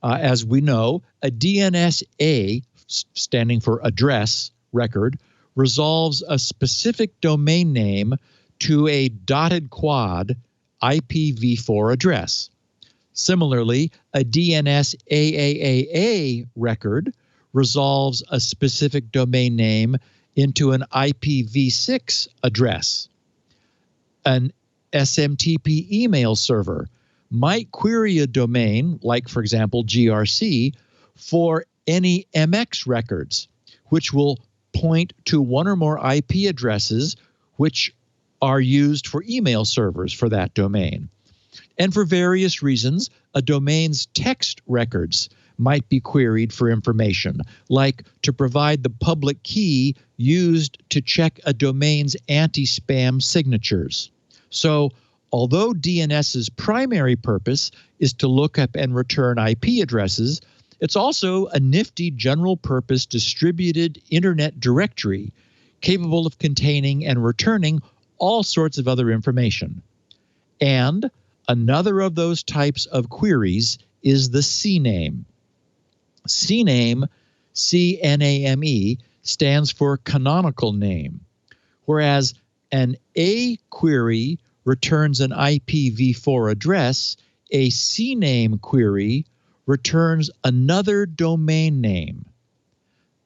As we know, a DNS-A, standing for address record, resolves a specific domain name to a dotted quad IPv4 address. Similarly, a DNS-AAAA record resolves a specific domain name into an IPv6 address. An SMTP email server might query a domain, like, for example, GRC, for any MX records, which will point to one or more IP addresses which are used for email servers for that domain. And for various reasons, a domain's text records might be queried for information, like to provide the public key used to check a domain's anti-spam signatures. So, although DNS's primary purpose is to look up and return IP addresses, it's also a nifty general-purpose distributed internet directory capable of containing and returning all sorts of other information. And another of those types of queries is the CNAME. CNAME, C-N-A-M-E, stands for canonical name, whereas an A query returns an IPv4 address, a CNAME query returns another domain name.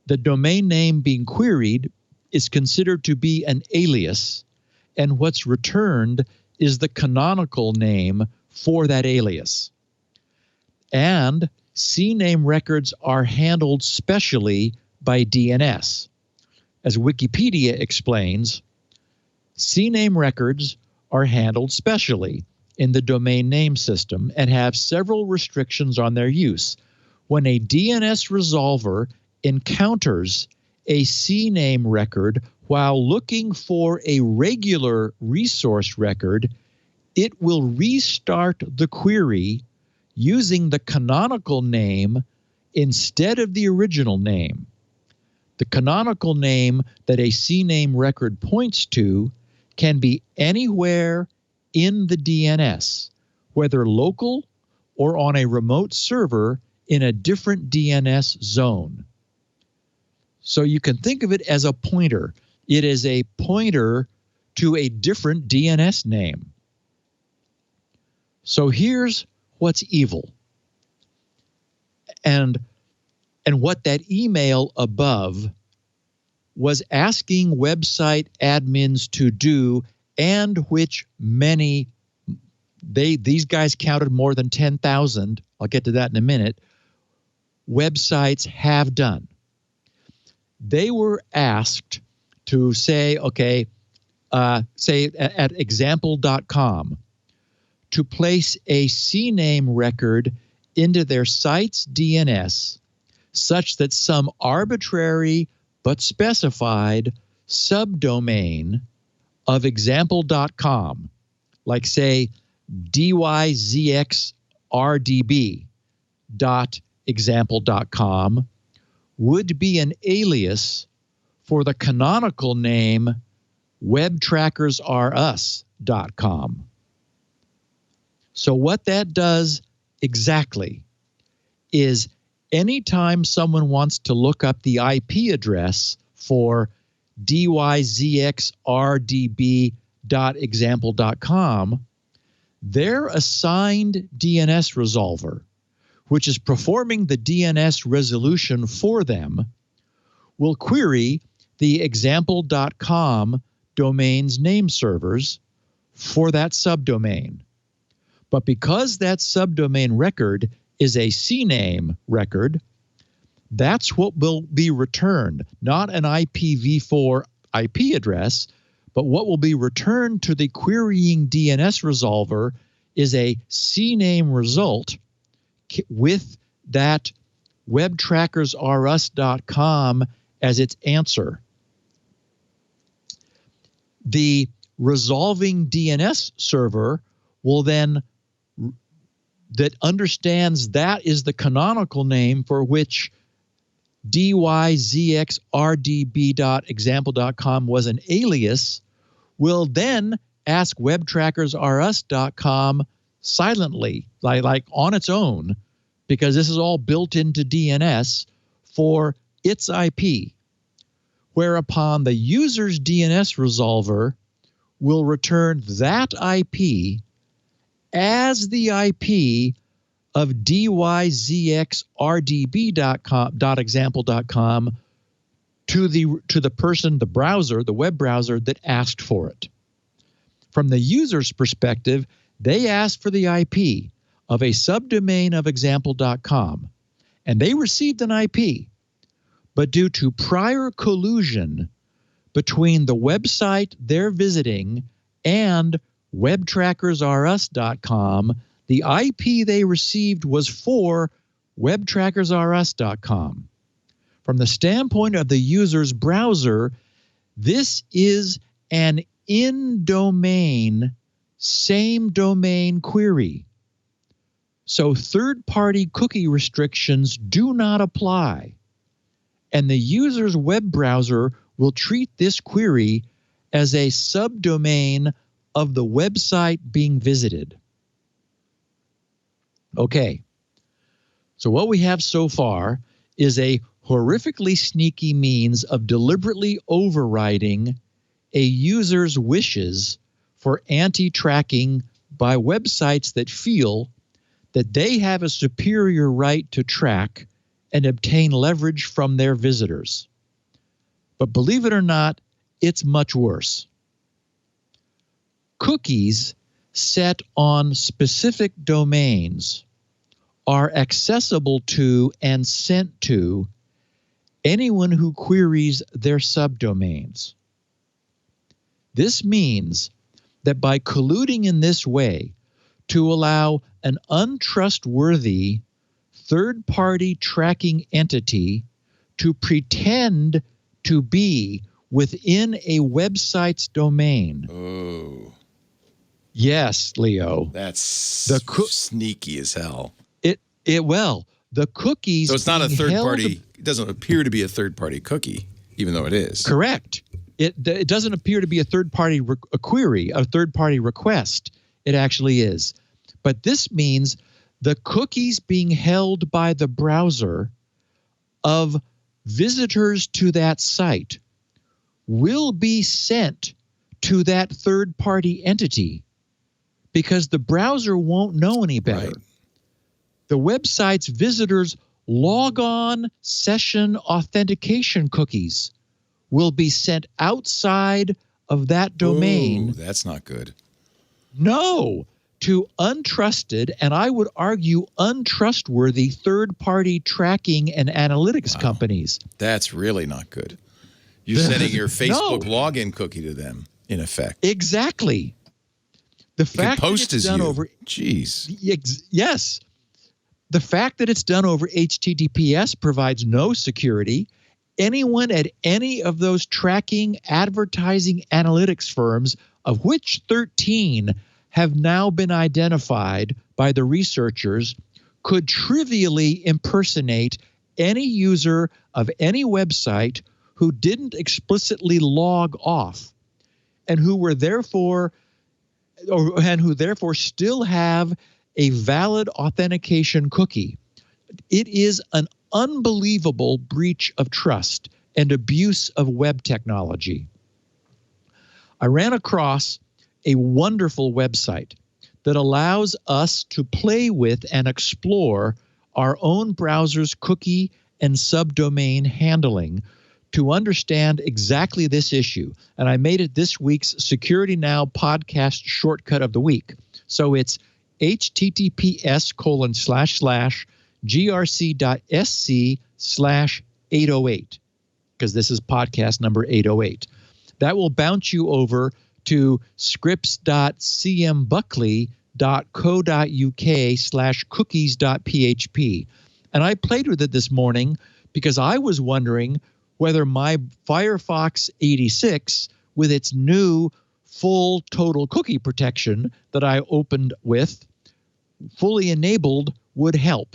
The domain name being queried is considered to be an alias, and what's returned is the canonical name for that alias. And CNAME records are handled specially by DNS. As Wikipedia explains, CNAME records are handled specially in the domain name system and have several restrictions on their use. When a DNS resolver encounters a CNAME record while looking for a regular resource record, it will restart the query using the canonical name instead of the original name. The canonical name that a CNAME record points to can be anywhere in the DNS, whether local or on a remote server in a different DNS zone. So you can think of it as a pointer. It is a pointer to a different DNS name. So here's what's evil. And what that email above was asking website admins to do, and which many, these guys counted more than 10,000, I'll get to that in a minute, websites have done. They were asked to say, okay, say at example.com, to place a CNAME record into their site's DNS such that some arbitrary but specified subdomain of example.com, like say dyzxrdb.example.com, would be an alias for the canonical name webtrackersrus.com. So what that does exactly is anytime someone wants to look up the IP address for dyzxrdb.example.com, their assigned DNS resolver, which is performing the DNS resolution for them, will query the example.com domain's name servers for that subdomain. But because that subdomain record is a CNAME record, that's what will be returned, not an IPv4 IP address, but what will be returned to the querying DNS resolver is a CNAME result with that webtrackersrus.com as its answer. The resolving DNS server will then, that understands that is the canonical name for which dyzxrdb.example.com was an alias, will then ask webtrackersrus.com silently, like on its own, because this is all built into DNS, for its IP, whereupon the user's DNS resolver will return that IP as the IP of dyzxrdb.example.com to the person, the browser, the web browser that asked for it. From the user's perspective, they asked for the IP of a subdomain of example.com, and they received an IP. But due to prior collusion between the website they're visiting and webtrackersrus.com, the IP they received was for webtrackersrus.com. From the standpoint of the user's browser, this is an in-domain, same domain query. So third-party cookie restrictions do not apply. And the user's web browser will treat this query as a subdomain of the website being visited. Okay, so what we have so far is a horrifically sneaky means of deliberately overriding a user's wishes for anti-tracking by websites that feel that they have a superior right to track and obtain leverage from their visitors. But believe it or not, it's much worse. Cookies set on specific domains are accessible to and sent to anyone who queries their subdomains. This means that by colluding in this way to allow an untrustworthy third-party tracking entity to pretend to be within a website's domain. Oh. Yes, Leo. That's sneaky as hell. The cookies. So it's not a third party. It doesn't appear to be a third party cookie, even though it is. Correct. It doesn't appear to be a third party query, a third party request. It actually is. But this means the cookies being held by the browser of visitors to that site will be sent to that third party entity because the browser won't know any better. Right. The website's visitors' logon session authentication cookies will be sent outside of that domain. Ooh, that's not good. No, to untrusted, and I would argue untrustworthy, third-party tracking and analytics companies. That's really not good. You're setting your Facebook login cookie to them, in effect. Exactly. The fact that it's done over... Jeez. Yes. The fact that it's done over HTTPS provides no security. Anyone at any of those tracking, advertising, analytics firms, of which 13 have now been identified by the researchers, could trivially impersonate any user of any website who didn't explicitly log off and who were therefore still have a valid authentication cookie. It is an unbelievable breach of trust and abuse of web technology. I ran across a wonderful website that allows us to play with and explore our own browser's cookie and subdomain handling to understand exactly this issue. And I made it this week's Security Now podcast shortcut of the week. So it's https://grc.sc/808, because this is podcast number 808. That will bounce you over to scripts.cmbuckley.co.uk/cookies.php. And I played with it this morning because I was wondering whether my Firefox 86, with its new full total cookie protection that I opened with, fully enabled, would help.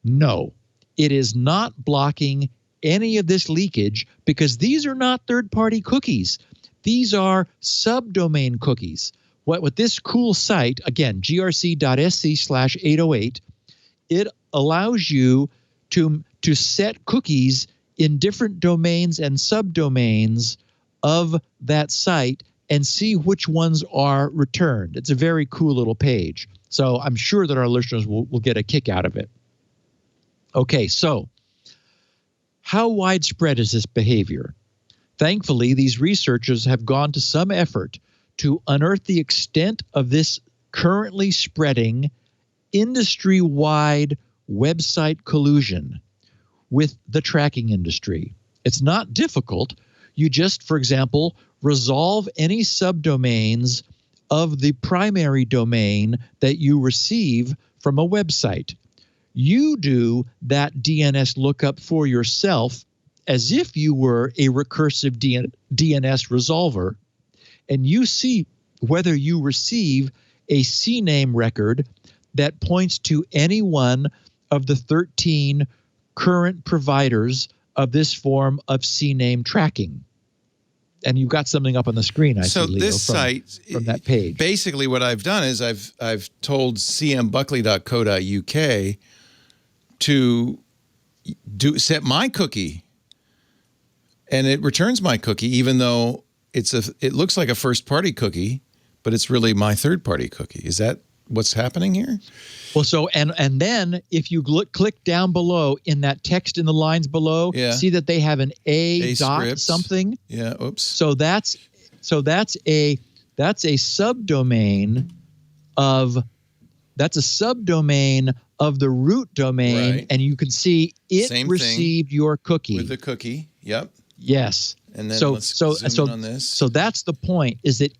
No, it is not blocking any of this leakage because these are not third-party cookies. These are subdomain cookies. What this cool site, again, grc.sc/808, it allows you to set cookies in different domains and subdomains of that site and see which ones are returned. It's a very cool little page. So I'm sure that our listeners will get a kick out of it. Okay, so how widespread is this behavior? Thankfully, these researchers have gone to some effort to unearth the extent of this currently spreading industry-wide website collusion with the tracking industry. It's not difficult. You just, for example, resolve any subdomains of the primary domain that you receive from a website. You do that DNS lookup for yourself as if you were a recursive DNS resolver, and you see whether you receive a CNAME record that points to any one of the 13 current providers of this form of CNAME tracking. And you've got something up on the screen, I see, Leo, this site, from that page. Basically what I've done is I've told cmbuckley.co.uk to set my cookie, and it returns my cookie, even though it looks like a first-party cookie, but it's really my third-party cookie. Is that what's happening here? Well, so and then if you click down below in that text in the lines below, see that they have an A dot scripts. Something. Yeah. Oops. So that's a subdomain of the root domain, right. And you can see it Same received your cookie with the cookie. Yep. Yes. And then let's zoom in on this. So that's the point, is that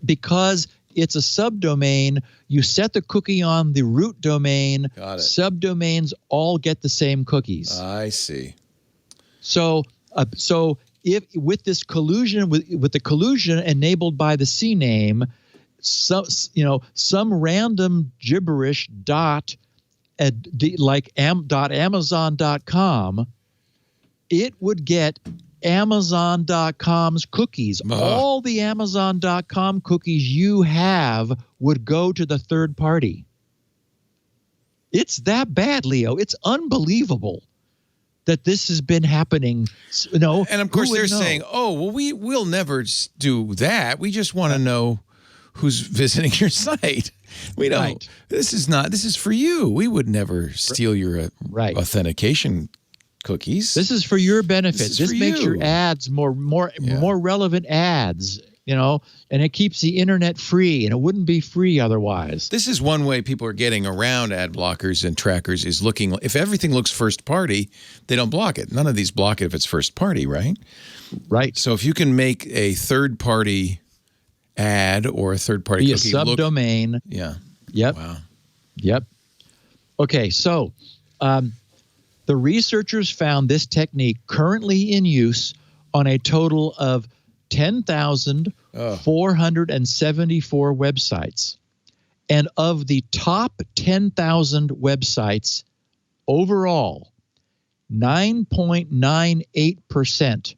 because it's a subdomain, you set the cookie on the root domain. Got it. Subdomains all get the same cookies. I see. So if with this collusion, with the collusion enabled by the CNAME, some random gibberish like .amazon.com, it would get Amazon.com's cookies. All the Amazon.com cookies you have would go to the third party. It's that bad, Leo. It's unbelievable that this has been happening. And of course they're saying, "Oh, well, we'll never do that. We just want to know who's visiting your site. We don't. Right. This is for you. We would never steal your authentication cookies. This is for your benefit. This makes your ads more relevant ads. and it keeps the internet free, and it wouldn't be free otherwise. This is one way people are getting around ad blockers and trackers is looking, if everything looks first party, they don't block it. None of these block it if it's first party, right? Right. So if you can make a third party ad or a third party be a cookie subdomain. Yeah. Yep. Wow. Yep. Okay, so the researchers found this technique currently in use on a total of 10,474 websites. And of the top 10,000 websites overall, 9.98%,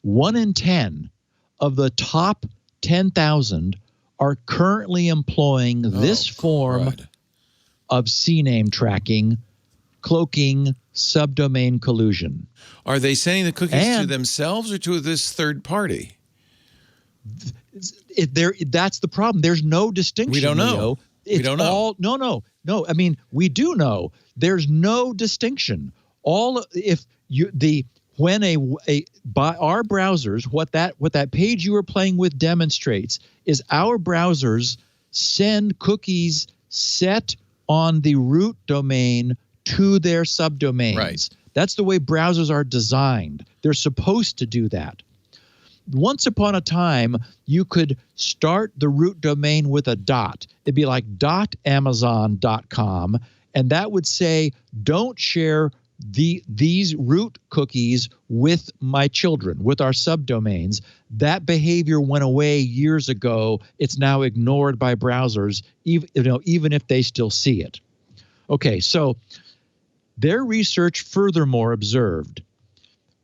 1 in 10 of the top 10,000 are currently employing this form of CNAME tracking, cloaking, subdomain collusion. Are they sending the cookies to themselves or to this third party? That's the problem. There's no distinction. We don't know. Leo. We don't know. No. I mean, we do know. There's no distinction. By our browsers, what that page you were playing with demonstrates is our browsers send cookies set on the root domain to their subdomains. Right. That's the way browsers are designed. They're supposed to do that. Once upon a time, you could start the root domain with a dot. It'd be like .amazon.com, and that would say, don't share these root cookies with my children, with our subdomains. That behavior went away years ago. It's now ignored by browsers, even if they still see it. Okay, so their research furthermore observed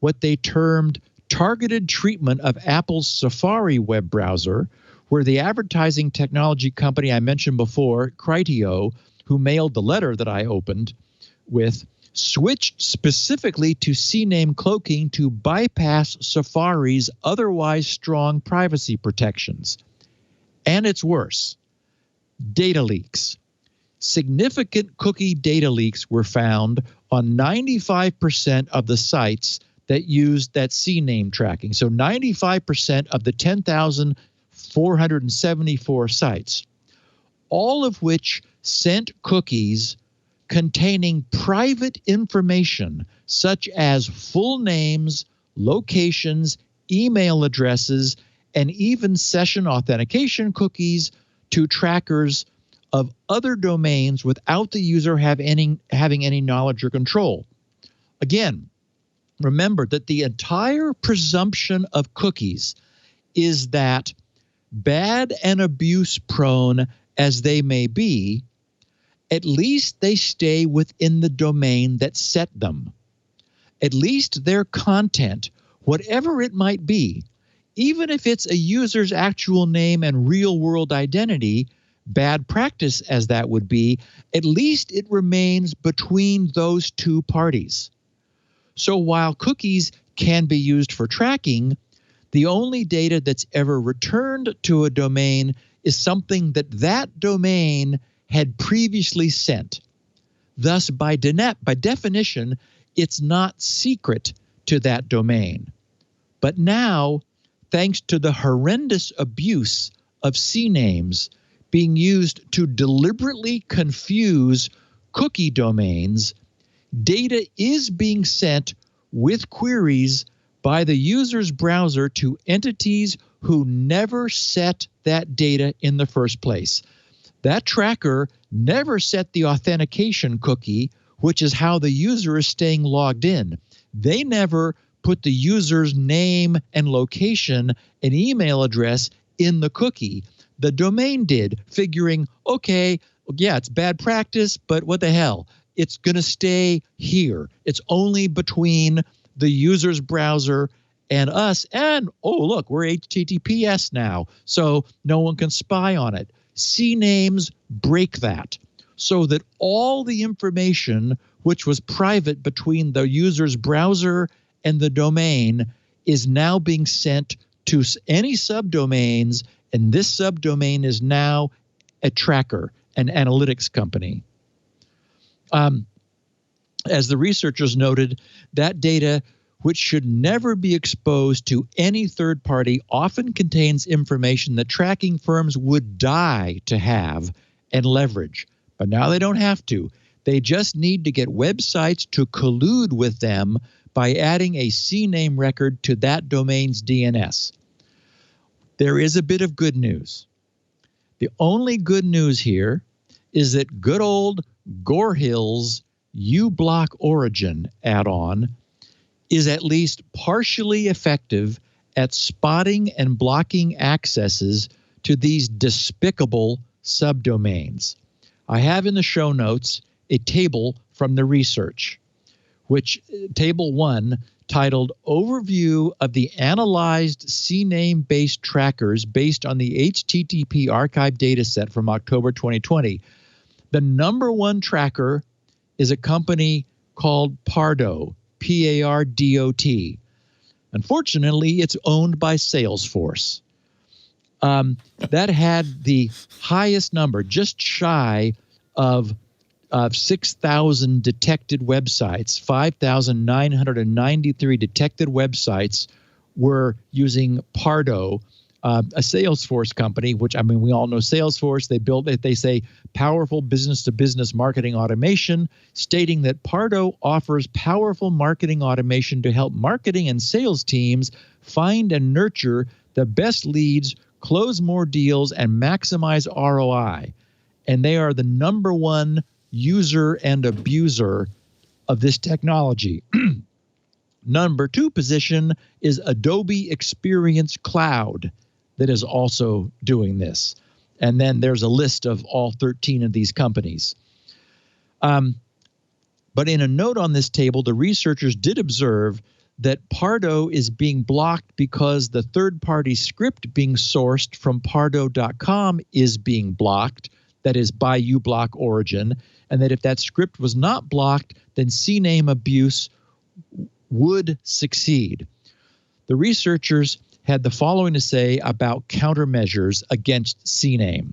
what they termed targeted treatment of Apple's Safari web browser, where the advertising technology company I mentioned before, Criteo, who mailed the letter that I opened with, switched specifically to CNAME cloaking to bypass Safari's otherwise strong privacy protections. And it's worse. Data leaks. Significant cookie data leaks were found on 95% of the sites that used that CNAME tracking. So 95% of the 10,474 sites, all of which sent cookies containing private information such as full names, locations, email addresses, and even session authentication cookies to trackers of other domains without the user having any knowledge or control. Again, remember that the entire presumption of cookies is that, bad and abuse prone as they may be, at least they stay within the domain that set them. At least their content, whatever it might be, even if it's a user's actual name and real-world identity, bad practice as that would be, at least it remains between those two parties. So while cookies can be used for tracking, the only data that's ever returned to a domain is something that domain had previously sent. Thus, by definition, it's not secret to that domain. But now, thanks to the horrendous abuse of CNAMEs being used to deliberately confuse cookie domains, data is being sent with queries by the user's browser to entities who never set that data in the first place. That tracker never set the authentication cookie, which is how the user is staying logged in. They never put the user's name and location and email address in the cookie. The domain did, figuring, okay, yeah, it's bad practice, but what the hell? It's going to stay here. It's only between the user's browser and us. And, oh, look, we're HTTPS now, so no one can spy on it. CNAMEs break that so that all the information which was private between the user's browser and the domain is now being sent to any subdomains, and this subdomain is now a tracker, an analytics company. As the researchers noted, that data which should never be exposed to any third party, often contains information that tracking firms would die to have and leverage. But now they don't have to. They just need to get websites to collude with them by adding a CNAME record to that domain's DNS. There is a bit of good news. The only good news here is that good old Gore Hill's uBlock Origin add-on is at least partially effective at spotting and blocking accesses to these despicable subdomains. I have in the show notes a table from the research, which table 1 titled Overview of the Analyzed CNAME-Based Trackers Based on the HTTP Archive Dataset from October 2020. The number one tracker is a company called Pardo, P-A-R-D-O-T. Unfortunately, it's owned by Salesforce. That had the highest number, just shy of 6,000 detected websites. 5,993 detected websites were using Pardo, a Salesforce company, which, I mean, we all know Salesforce. They built it. They say powerful business-to-business marketing automation, stating that Pardo offers powerful marketing automation to help marketing and sales teams find and nurture the best leads, close more deals, and maximize ROI. And they are the number one user and abuser of this technology. Number 2 position is Adobe Experience Cloud that is also doing this. And then there's a list of all 13 of these companies. But in a note on this table, the researchers did observe that Pardo is being blocked because the third-party script being sourced from pardo.com is being blocked, that is by uBlock Origin, and that if that script was not blocked, then CNAME abuse would succeed. The researchers had the following to say about countermeasures against CNAME.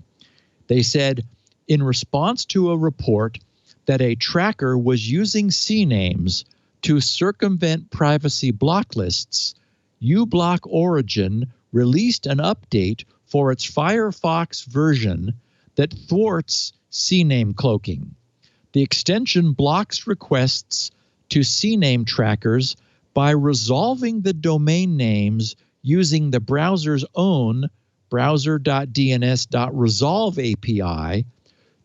They said, in response to a report that a tracker was using CNAMEs to circumvent privacy block lists, uBlock Origin released an update for its Firefox version that thwarts CNAME cloaking. The extension blocks requests to CNAME trackers by resolving the domain names using the browser's own browser.dns.resolve API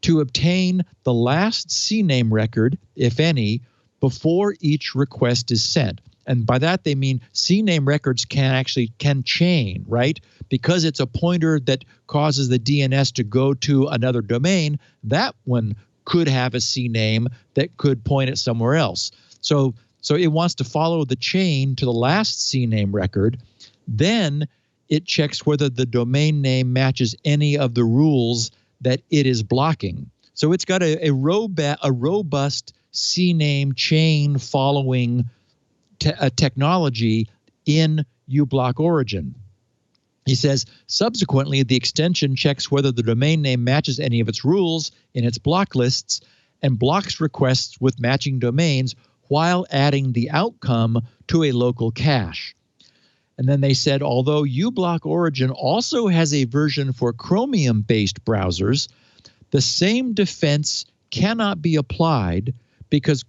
to obtain the last CNAME record, if any, before each request is sent. And by that they mean CNAME records can chain, right? Because it's a pointer that causes the DNS to go to another domain, that one could have a CNAME that could point it somewhere else. So it wants to follow the chain to the last CNAME record. Then it checks whether the domain name matches any of the rules that it is blocking. So it's got a robust CNAME chain following technology in uBlock Origin. He says, subsequently, the extension checks whether the domain name matches any of its rules in its block lists and blocks requests with matching domains while adding the outcome to a local cache. And then they said, although uBlock Origin also has a version for Chromium-based browsers, the same defense cannot be applied because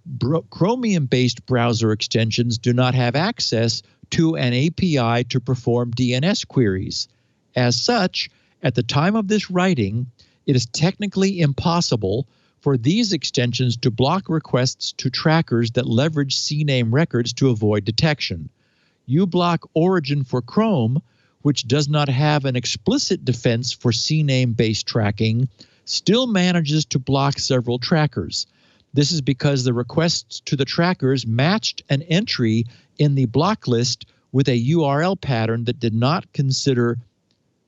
Chromium-based browser extensions do not have access to an API to perform DNS queries. As such, at the time of this writing, it is technically impossible for these extensions to block requests to trackers that leverage CNAME records to avoid detection. uBlock Origin for Chrome, which does not have an explicit defense for CNAME-based tracking, still manages to block several trackers. This is because the requests to the trackers matched an entry in the block list with a URL pattern that did not consider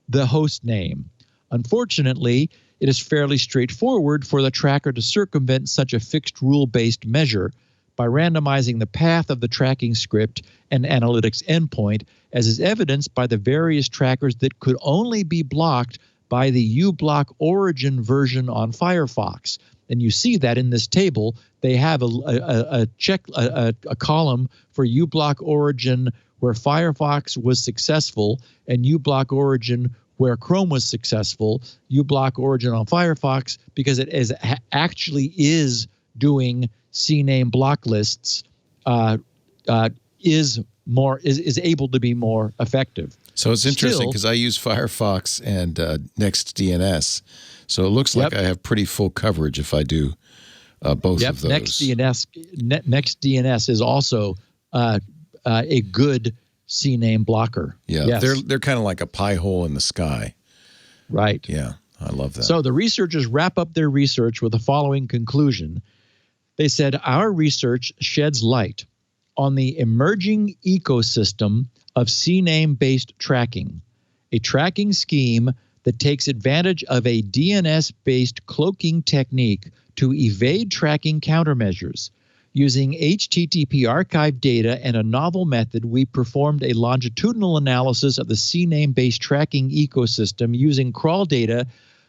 the host name. Unfortunately, it is fairly straightforward for the tracker to circumvent such a fixed rule-based measure by randomizing the path of the tracking script and analytics endpoint, as is evidenced by the various trackers that could only be blocked by the uBlock Origin version on Firefox. And you see that in this table. They have a column for uBlock origin where Firefox was successful, and uBlock origin where Chrome was successful, uBlock origin on Firefox, because it actually is doing CNAME block lists, is able to be more effective. So it's interesting because I use Firefox and NextDNS, so it looks like I have pretty full coverage if I do both of those. NextDNS is also a good CNAME blocker. Yeah, yes. They're kind of like a pie hole in the sky. Right. Yeah, I love that. So the researchers wrap up their research with the following conclusion. They said, our research sheds light on the emerging ecosystem of CNAME-based tracking, a tracking scheme that takes advantage of a DNS-based cloaking technique to evade tracking countermeasures. Using HTTP archive data and a novel method, we performed a longitudinal analysis of the CNAME-based tracking ecosystem using crawl data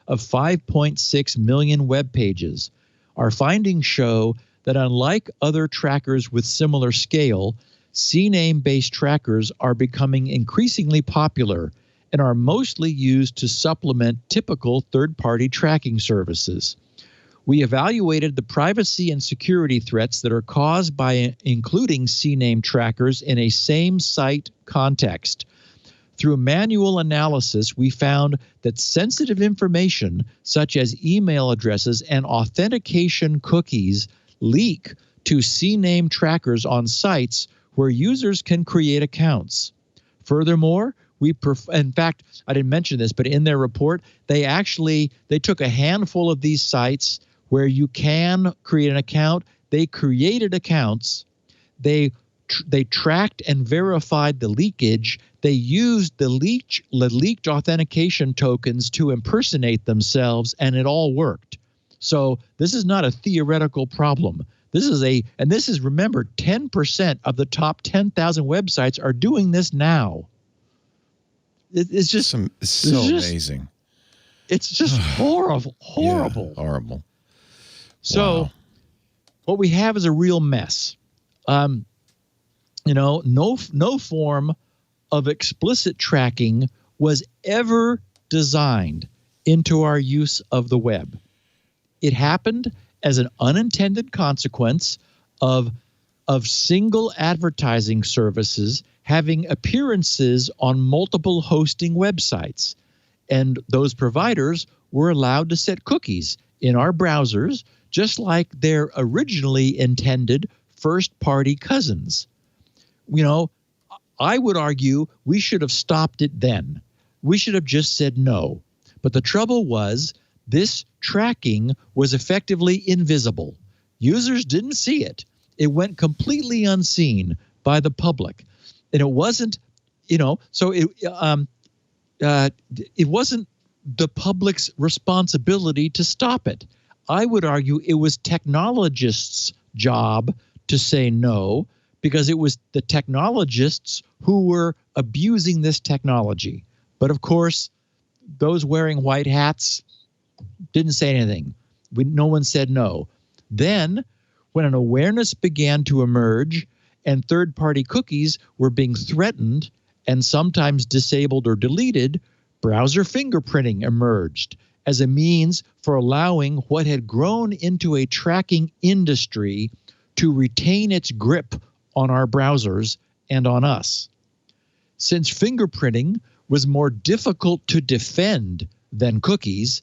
of 5.6 million web pages. Our findings show that unlike other trackers with similar scale, CNAME-based trackers are becoming increasingly popular and are mostly used to supplement typical third-party tracking services. We evaluated the privacy and security threats that are caused by including CNAME trackers in a same-site context. Through manual analysis, we found that sensitive information, such as email addresses and authentication cookies, leak to CNAME trackers on sites where users can create accounts. Furthermore, in fact, I didn't mention this, but in their report, they took a handful of these sites where you can create an account. They created accounts. They tracked and verified the leakage. They used the leaked authentication tokens to impersonate themselves, and it all worked. So this is not a theoretical problem. This is, remember, 10% of the top 10,000 websites are doing this now. It's just amazing. It's just horrible. Yeah, horrible. So what we have is a real mess. No form of explicit tracking was ever designed into our use of the web. It happened as an unintended consequence of single advertising services having appearances on multiple hosting websites. And those providers were allowed to set cookies in our browsers, just like their originally intended first-party cousins. I would argue we should have stopped it then. We should have just said no. But the trouble was, this tracking was effectively invisible. Users didn't see it. It went completely unseen by the public. And it wasn't, it wasn't the public's responsibility to stop it. I would argue it was technologists' job to say no, because it was the technologists who were abusing this technology. But of course, those wearing white hats didn't say anything. No one said no. Then, when an awareness began to emerge and third-party cookies were being threatened and sometimes disabled or deleted, browser fingerprinting emerged as a means for allowing what had grown into a tracking industry to retain its grip on our browsers and on us. Since fingerprinting was more difficult to defend than cookies,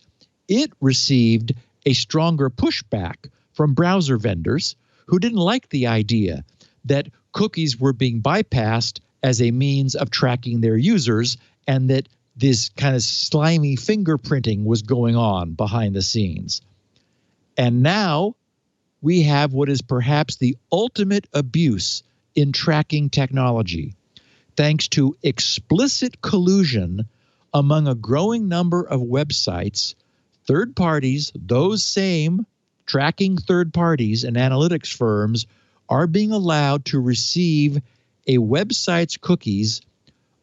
it received a stronger pushback from browser vendors who didn't like the idea that cookies were being bypassed as a means of tracking their users, and that this kind of slimy fingerprinting was going on behind the scenes. And now we have what is perhaps the ultimate abuse in tracking technology, thanks to explicit collusion among a growing number of websites. Third parties, those same tracking third parties and analytics firms, are being allowed to receive a website's cookies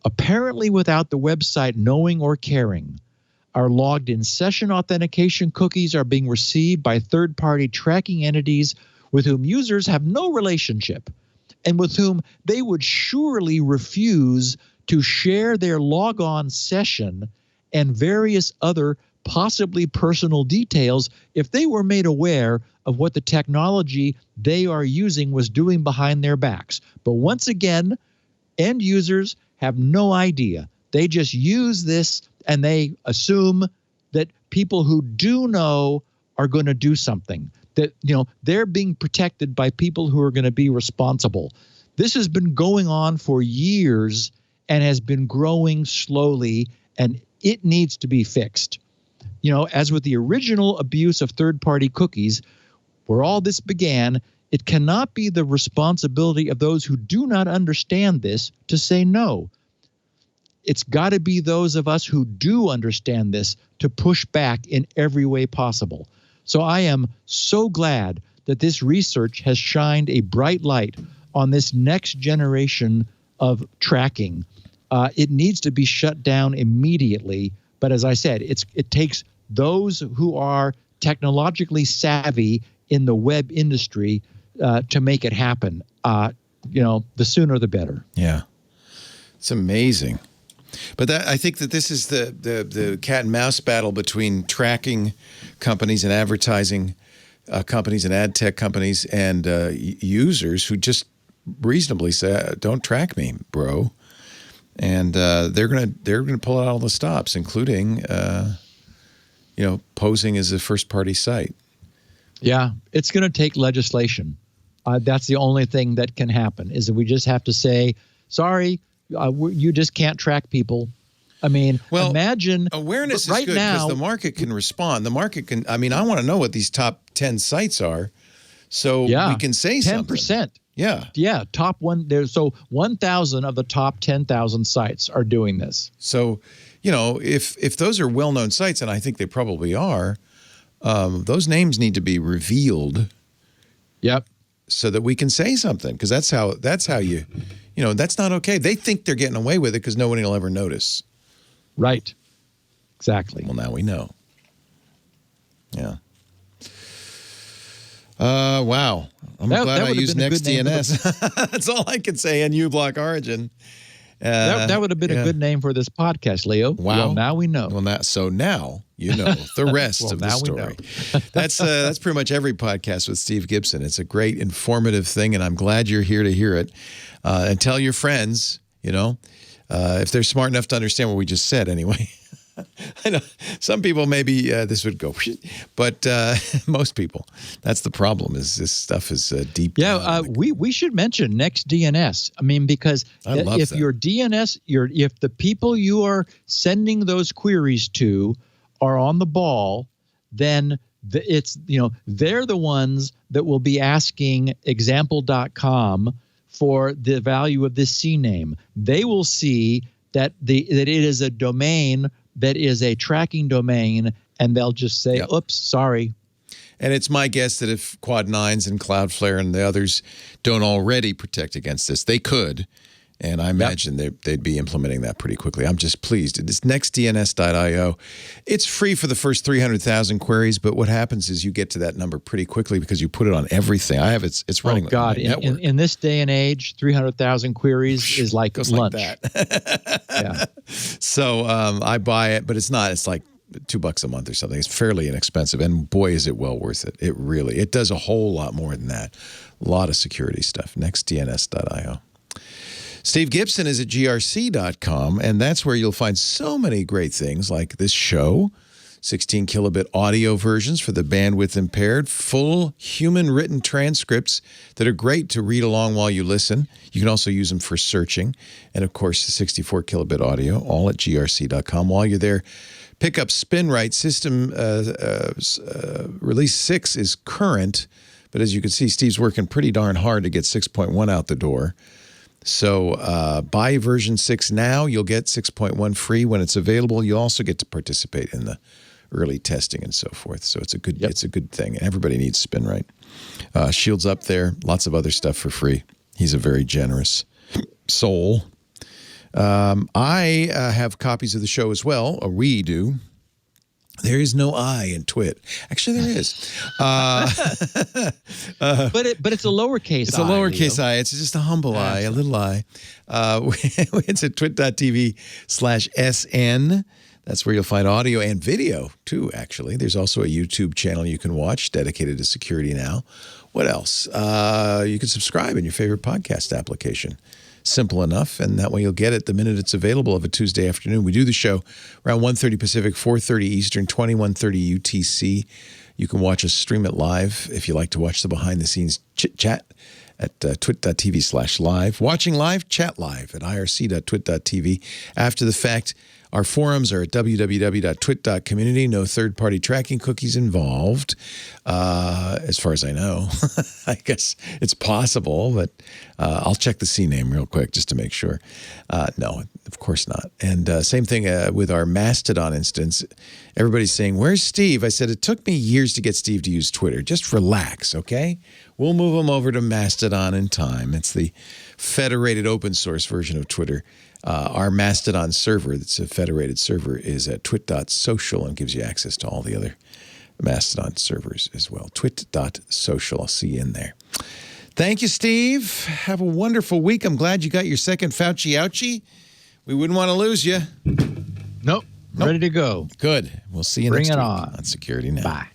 apparently without the website knowing or caring. Our logged in session authentication cookies are being received by third-party tracking entities with whom users have no relationship and with whom they would surely refuse to share their logon session and various other possibly personal details if they were made aware of what the technology they are using was doing behind their backs. But once again, end users have no idea. They just use this and they assume that people who do know are going to do something, that they're being protected by people who are going to be responsible. This has been going on for years and has been growing slowly, and it needs to be fixed. As with the original abuse of third-party cookies, where all this began, it cannot be the responsibility of those who do not understand this to say no. It's got to be those of us who do understand this to push back in every way possible. So I am so glad that this research has shined a bright light on this next generation of tracking. It needs to be shut down immediately. But as I said, it takes those who are technologically savvy in the web industry to make it happen. The sooner the better. Yeah, it's amazing. But I think that this is the cat and mouse battle between tracking companies and advertising companies and ad tech companies and users who just reasonably say, "Don't track me, bro." And they're gonna pull out all the stops, including posing as a first party site. Yeah, it's going to take legislation. That's the only thing that can happen, is that we just have to say, sorry, you just can't track people. I mean, imagine awareness right is good now, because the market can respond. The market can. I mean, I want to know what these top 10 sites are, so we can say 10%. 10%. Yeah. Top one there. So 1,000 of the top 10,000 sites are doing this. So, if those are well-known sites, and I think they probably are, those names need to be revealed. Yep. So that we can say something, because that's how you, that's not okay. They think they're getting away with it because nobody will ever notice. Right. Exactly. Well, now we know. Yeah. Wow. I'm glad I used NextDNS. That's all I can say. And uBlock Origin. That would have been a good name for this podcast, Leo. Wow. Well, now we know. Well, now you know the rest of the story. That's pretty much every podcast with Steve Gibson. It's a great, informative thing, and I'm glad you're here to hear it. And tell your friends, if they're smart enough to understand what we just said anyway. I know some people maybe this would go, but most people, that's the problem. Is this stuff is deep? Yeah, we should mention NextDNS. I mean, because if your DNS, if the people you are sending those queries to are on the ball, then they're the ones that will be asking example.com for the value of this CNAME. They will see that it is a domain that is a tracking domain, and they'll just say, oops, sorry. And it's my guess that if Quad9s and Cloudflare and the others don't already protect against this, they could. And I imagine they'd be implementing that pretty quickly. I'm just pleased. This nextdns.io, it's free for the first 300,000 queries, but what happens is you get to that number pretty quickly because you put it on everything. I have it's running. Oh God! In this day and age, 300,000 queries is like lunch. Like that. Yeah. So I buy it, but it's not. It's like $2 a month or something. It's fairly inexpensive, and boy, is it well worth it. It does a whole lot more than that. A lot of security stuff. Nextdns.io. Steve Gibson is at grc.com, and that's where you'll find so many great things like this show, 16 kilobit audio versions for the bandwidth impaired, full human-written transcripts that are great to read along while you listen. You can also use them for searching, and of course, the 64 kilobit audio, all at grc.com. While you're there, pick up SpinRite. System release 6 is current, but as you can see, Steve's working pretty darn hard to get 6.1 out the door. So buy version 6 now. You'll get 6.1 free when it's available. You also get to participate in the early testing and so forth. So it's a good thing. Everybody needs SpinRite. Shield's up there. Lots of other stuff for free. He's a very generous soul. I have copies of the show as well. We do. There is no I in TWiT. Actually, there is. But it's a lowercase. It's a lowercase I. It's just a humble I, a little I. It's at twit.tv/SN. That's where you'll find audio and video too. Actually, there's also a YouTube channel you can watch dedicated to security now. What else? You can subscribe in your favorite podcast application. Simple enough, and that way you'll get it the minute it's available of a Tuesday afternoon. We do the show around 1:30 Pacific, 4:30 Eastern, 21:30 UTC. You can watch us stream it live if you like to watch the behind-the-scenes chit-chat at twit.tv/live. Watching live, chat live at irc.twit.tv. After the fact, our forums are at www.twit.community. No third-party tracking cookies involved, as far as I know. I guess it's possible, but I'll check the CNAME real quick just to make sure. No, of course not. And same thing with our Mastodon instance. Everybody's saying, where's Steve? I said, it took me years to get Steve to use Twitter. Just relax, okay? We'll move him over to Mastodon in time. It's the federated open source version of Twitter. Our Mastodon server, that's a federated server, is at twit.social and gives you access to all the other Mastodon servers as well. Twit.social. I'll see you in there. Thank you, Steve. Have a wonderful week. I'm glad you got your second Fauci ouchie. We wouldn't want to lose you. Nope. Ready to go. Good. We'll see you next week on Security Now. Bye.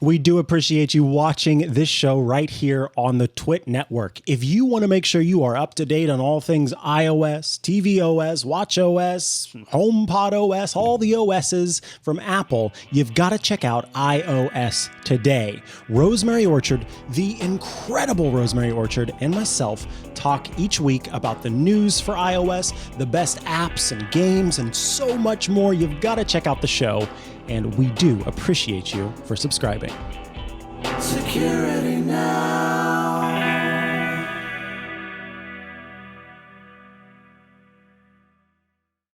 We do appreciate you watching this show right here on the TWiT network. If you want to make sure you are up to date on all things iOS, tvOS, watchOS, HomePod OS, all the OSs from Apple, you've got to check out iOS Today. Rosemary Orchard, the incredible Rosemary Orchard, and myself talk each week about the news for iOS, the best apps and games, and so much more. You've got to check out the show. And we do appreciate you for subscribing. Security Now.